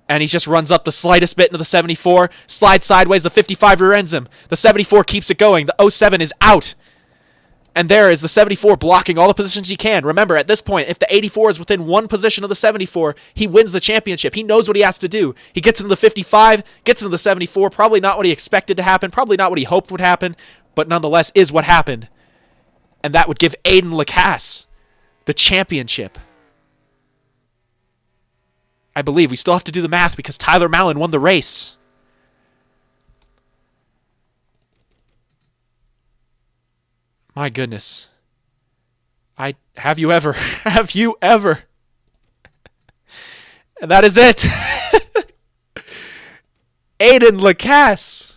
And he just runs up the slightest bit into the 74. Slides sideways. The 55 rear ends him. The 74 keeps it going. The 07 is out. And there is the 74 blocking all the positions he can. Remember, at this point, if the 84 is within 1 position of the 74, he wins the championship. He knows what he has to do. He gets into the 55, gets into the 74. Probably not what he expected to happen. Probably not what he hoped would happen. But nonetheless is what happened. And that would give Aiden LaCasse the championship. I believe we still have to do the math because Tyler Mallon won the race. My goodness. Have you ever? Have you ever? And that is it. Aiden LaCasse.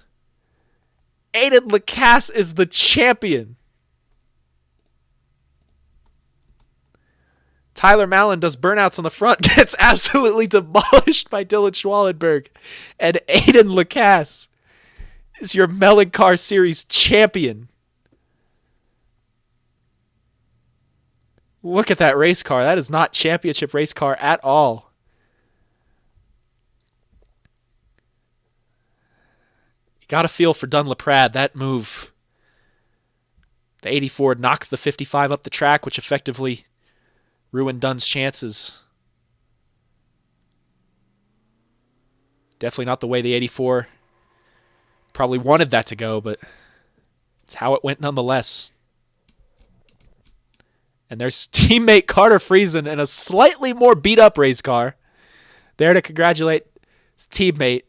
Aiden LaCasse is the champion. Tyler Mallon does burnouts on the front, gets absolutely demolished by Dylan Schwallenberg. And Aiden LaCasse is your MELONCAR Series champion. Look at that race car. That is not championship race car at all. You got to feel for Dunn LaPradd. That move. The 84 knocked the 55 up the track, which effectively ruined Dunn's chances. Definitely not the way the 84 probably wanted that to go, but it's how it went nonetheless. And there's teammate Carter Friesen in a slightly more beat-up race car. There to congratulate his teammate,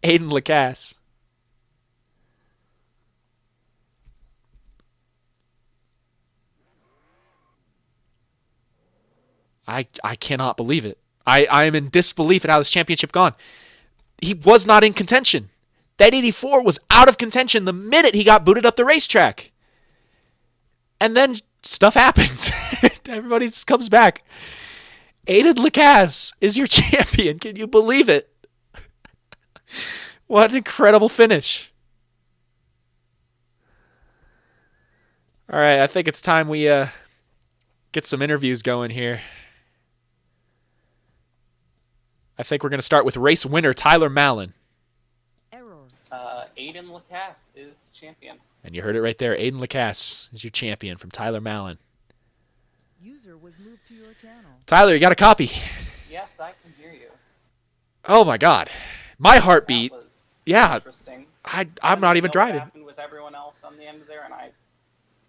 Aiden LaCasse. I cannot believe it. I am in disbelief at how this championship gone. He was not in contention. That 84 was out of contention the minute he got booted up the racetrack. And then stuff happens. Everybody just comes back. Aiden LaCasse is your champion. Can you believe it? What an incredible finish. All right, I think it's time we get some interviews going here. I think we're going to start with race winner Tyler Mallon. Aiden LaCasse is champion. And you heard it right there. Aiden LaCasse is your champion from Tyler Mallon. User was moved to your channel. Tyler, you got a copy? Yes, I can hear you. Oh my God, my heartbeat. That was Yeah, interesting. I'm not even driving. What happened with everyone else on the end there, and I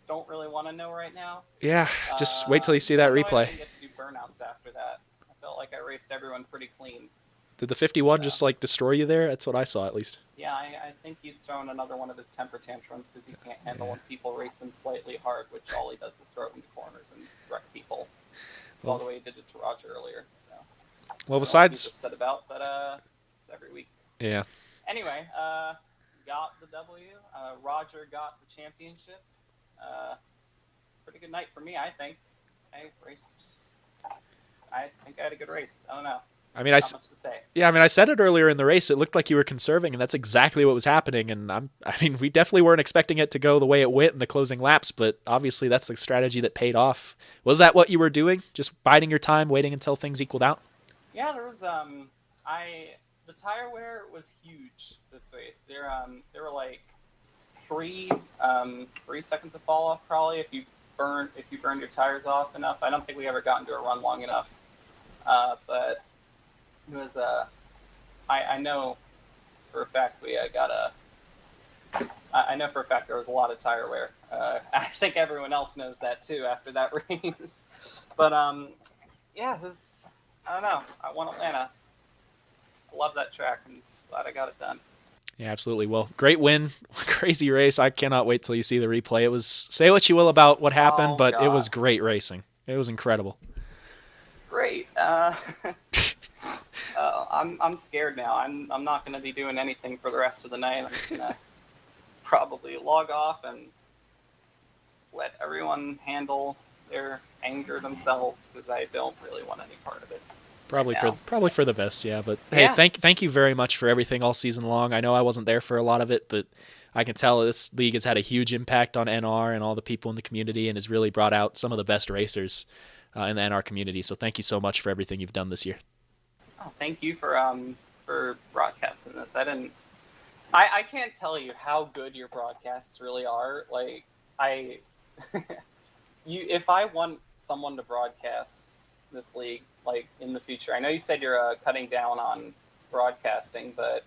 don't really want to know right now. Yeah, just wait till you see that I replay. didn't get to do burnouts after that. I felt like I raced everyone pretty clean. Did the 51 just like destroy you there? That's what I saw at least. Yeah, I think he's throwing another one of his temper tantrums because he can't handle when people race him slightly hard, which all he does is throw it into corners and wreck people. Saw the way he did it to Roger earlier. So. Well, He's besides, upset about, but it's every week. yeah. Anyway, got the W. Roger got the championship. Pretty good night for me, I think. I think I had a good race. I don't know. I mean, Not much to say. yeah, I mean, I said it earlier in the race. It looked like you were conserving, and that's exactly what was happening. And I mean, we definitely weren't expecting it to go the way it went in the closing laps, but obviously that's the strategy that paid off. Was that what you were doing? Just biding your time, waiting until things equaled out? Yeah, there was the tire wear was huge this race. There were like 3 seconds of fall off probably if you burned your tires off enough. I don't think we ever got into a run long enough, but it was I know for a fact we I know for a fact there was a lot of tire wear. I think everyone else knows that too after that race. But yeah, it was, I don't know. I won Atlanta. I love that track and just glad I got it done. Yeah, absolutely. Well, great win, crazy race. I cannot wait till you see the replay. It was, say what you will about what happened, but God. It was great racing. It was incredible. Great. I'm scared now. I'm not going to be doing anything for the rest of the night. I'm going to probably log off and let everyone handle their anger themselves because I don't really want any part of it. Probably for the best, yeah. But hey, Yeah. thank you very much for everything all season long. I know I wasn't there for a lot of it, but I can tell this league has had a huge impact on NR and all the people in the community, and has really brought out some of the best racers in the NR community. So thank you so much for everything you've done this year. Oh, thank you for broadcasting this. I can't tell you how good your broadcasts really are. Like if I want someone to broadcast this league, like in the future, I know you said you're cutting down on broadcasting, but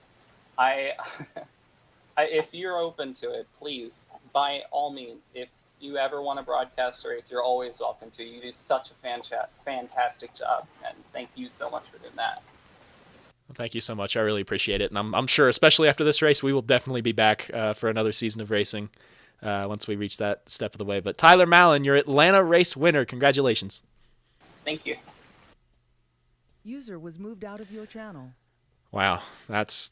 if you're open to it, please, by all means, if you ever want to broadcast a race, you're always welcome to. You do such a fantastic job, and thank you so much for doing that. Well, thank you so much. I really appreciate it, and I'm sure, especially after this race, we will definitely be back for another season of racing once we reach that step of the way. But Tyler Mallon, your Atlanta race winner. Congratulations. Thank you. User was moved out of your channel. Wow, that's...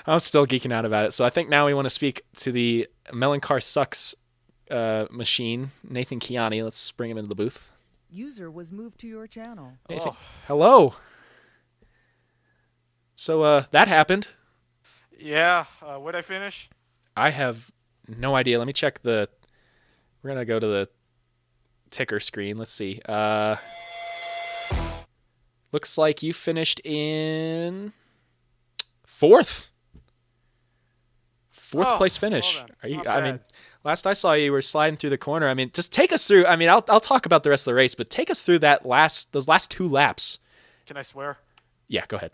I'm still geeking out about it. So I think now we want to speak to the Melancar Sucks machine, Nathan Kiani. Let's bring him into the booth. User was moved to your channel. Nathan, hello. So that happened. Yeah, where'd I finish? I have no idea. Let me check the... We're going to go to the ticker screen. Let's see. Looks like you finished in 4th. Fourth place finish. Well then, Are you? not I mean, bad. last I saw you were sliding through the corner. I mean, just take us through. I mean, I'll talk about the rest of the race, but take us through those last 2 laps. Can I swear? Yeah, go ahead.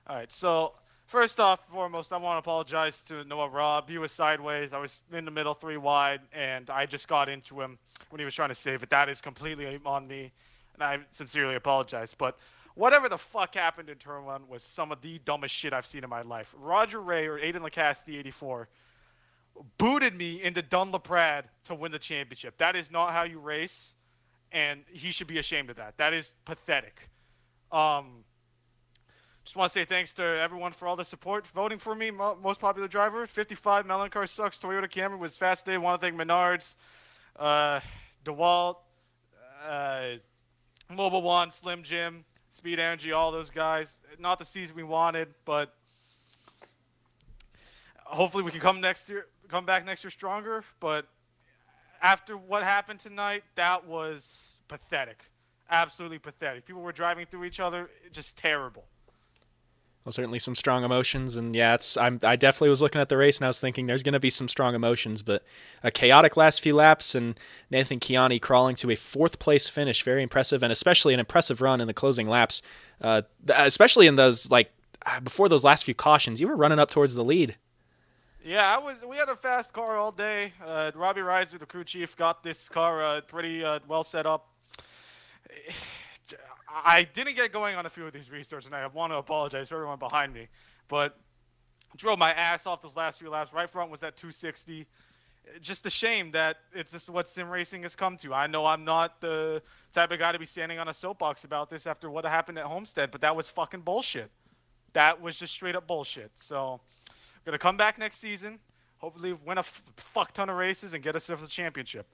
All right, so first off, foremost, I want to apologize to Noah Robb. He was sideways. I was in the middle, 3 wide, and I just got into him when he was trying to save it. That is completely on me, and I sincerely apologize. But whatever the fuck happened in Turn 1 was some of the dumbest shit I've seen in my life. Roger Ray, or Aiden LaCasse, the 84, booted me into Dunn LaPradd to win the championship. That is not how you race. and he should be ashamed of that. That is pathetic. Just want to say thanks to everyone for all the support, voting for me, most popular driver. 55, Meloncard sucks. Toyota Camry was fast day. Want to thank Menards, DeWalt, Mobile One, Slim Jim, Speed Energy, all those guys. Not the season we wanted, but hopefully we can come back next year stronger. But after what happened tonight, that was pathetic. Absolutely pathetic. People were driving through each other, just terrible. Well, certainly some strong emotions, and yeah, I definitely was looking at the race and I was thinking there's going to be some strong emotions, but a chaotic last few laps and Nathan Kiani crawling to a 4th place finish, very impressive, and especially an impressive run in the closing laps, especially in those, before those last few cautions, you were running up towards the lead. Yeah, we had a fast car all day. Robbie Reiser, the crew chief, got this car pretty well set up. I didn't get going on a few of these restarts, and I want to apologize to everyone behind me. But drove my ass off those last few laps. Right front was at 260. Just a shame that it's just what sim racing has come to. I know I'm not the type of guy to be standing on a soapbox about this after what happened at Homestead, but that was fucking bullshit. That was just straight up bullshit. So I'm going to come back next season, hopefully win a fuck ton of races and get us to the championship.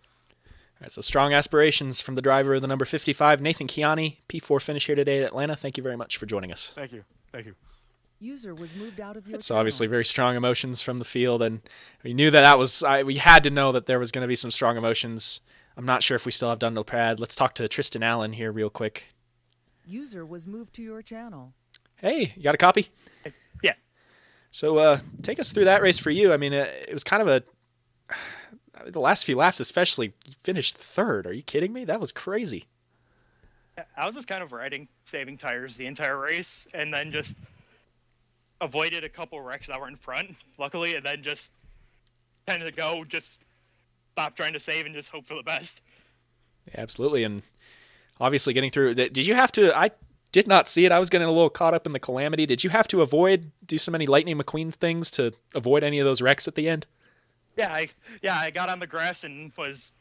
All right, so strong aspirations from the driver of the number 55, Nathan Kiani, P4 finish here today at Atlanta. Thank you very much for joining us. Thank you. Thank you. User was moved out of your So channel. obviously very strong emotions from the field, and we knew we had to know that there was going to be some strong emotions. I'm not sure if we still have Dunn LaPradd. Let's talk to Tristan Allen here real quick. User was moved to your channel. Hey, you got a copy? Yeah. So take us through that race for you. I mean, it was kind of the last few laps especially, you finished 3rd. Are you kidding me? That was crazy. I was just kind of saving tires the entire race, and then just avoided a couple wrecks that were in front, luckily, and then just tended to just stop trying to save and just hope for the best. Yeah, absolutely, and obviously getting through. Did you have to? I did not see it. I was getting a little caught up in the calamity. Did you have to do so many Lightning McQueen things to avoid any of those wrecks at the end? Yeah, I got on the grass and was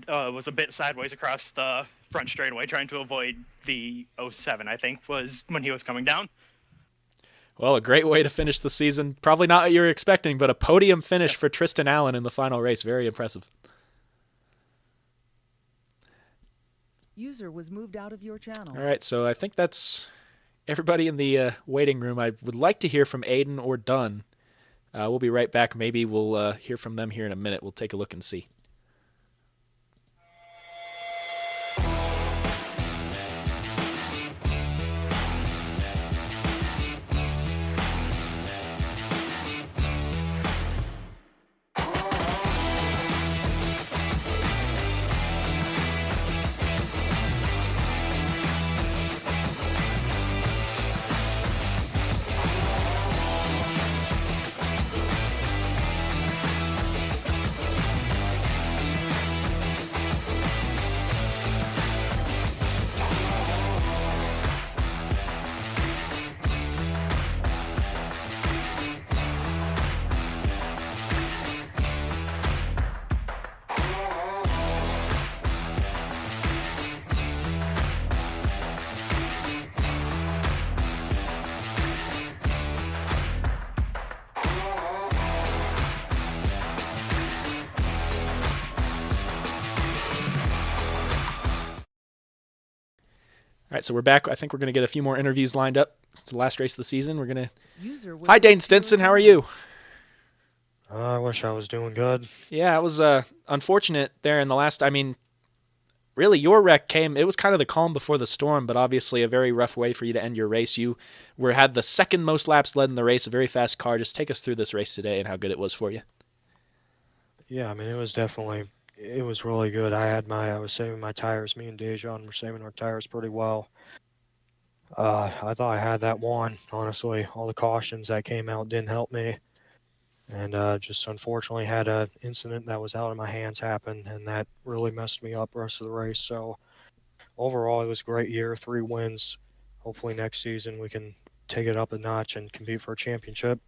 a bit sideways across the front straightaway, trying to avoid the 07, I think, was when he was coming down. Well, a great way to finish the season. Probably not what you were expecting, but a podium finish for Tristan Allen in the final race. Very impressive. User was moved out of your channel. All right, so I think that's everybody in the waiting room. I would like to hear from Aiden or Dunn. We'll be right back. Maybe we'll hear from them here in a minute. We'll take a look and see. All right, so we're back. I think we're going to get a few more interviews lined up. It's the last race of the season. We're going to... Hi, Dane Stinson. How are you? I wish I was doing good. Yeah, it was unfortunate there in the last... I mean, really, your wreck came... It was kind of the calm before the storm, but obviously a very rough way for you to end your race. You had the second most laps led in the race, a very fast car. Just take us through this race today and how good it was for you. Yeah, I mean, it was really good. I was saving my tires. Me and Dejan were saving our tires pretty well. I thought I had that one, honestly. All the cautions that came out didn't help me. And just unfortunately had an incident that was out of my hands happen, and that really messed me up the rest of the race. So overall, it was a great year, 3 wins. Hopefully next season we can take it up a notch and compete for a championship.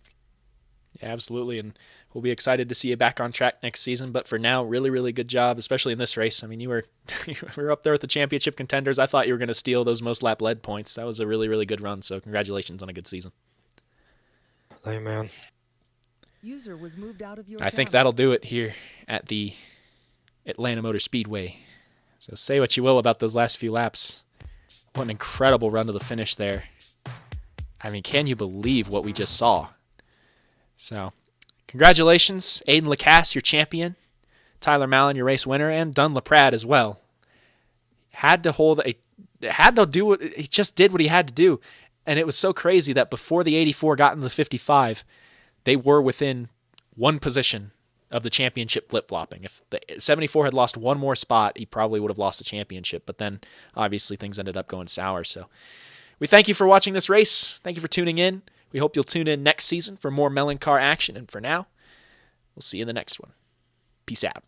Yeah, absolutely, and we'll be excited to see you back on track next season. But for now, really, really good job, especially in this race. I mean, you were you were up there with the championship contenders. I thought you were going to steal those most lap lead points. That was a really, really good run. So congratulations on a good season. Hey, man. User was moved out of your I think channel. that'll do it here at the Atlanta Motor Speedway. So say what you will about those last few laps. What an incredible run to the finish there. I mean, can you believe what we just saw? So, congratulations, Aiden LaCasse, your champion. Tyler Mallon, your race winner, and Dunn LaPradd as well. Had to do what he just did what he had to do, and it was so crazy that before the 84 got into the 55, they were within one position of the championship flip-flopping. If the 74 had lost one more spot, he probably would have lost the championship. But then, obviously, things ended up going sour. So, we thank you for watching this race. Thank you for tuning in. We hope you'll tune in next season for more MELONCAR action. And for now, we'll see you in the next one. Peace out.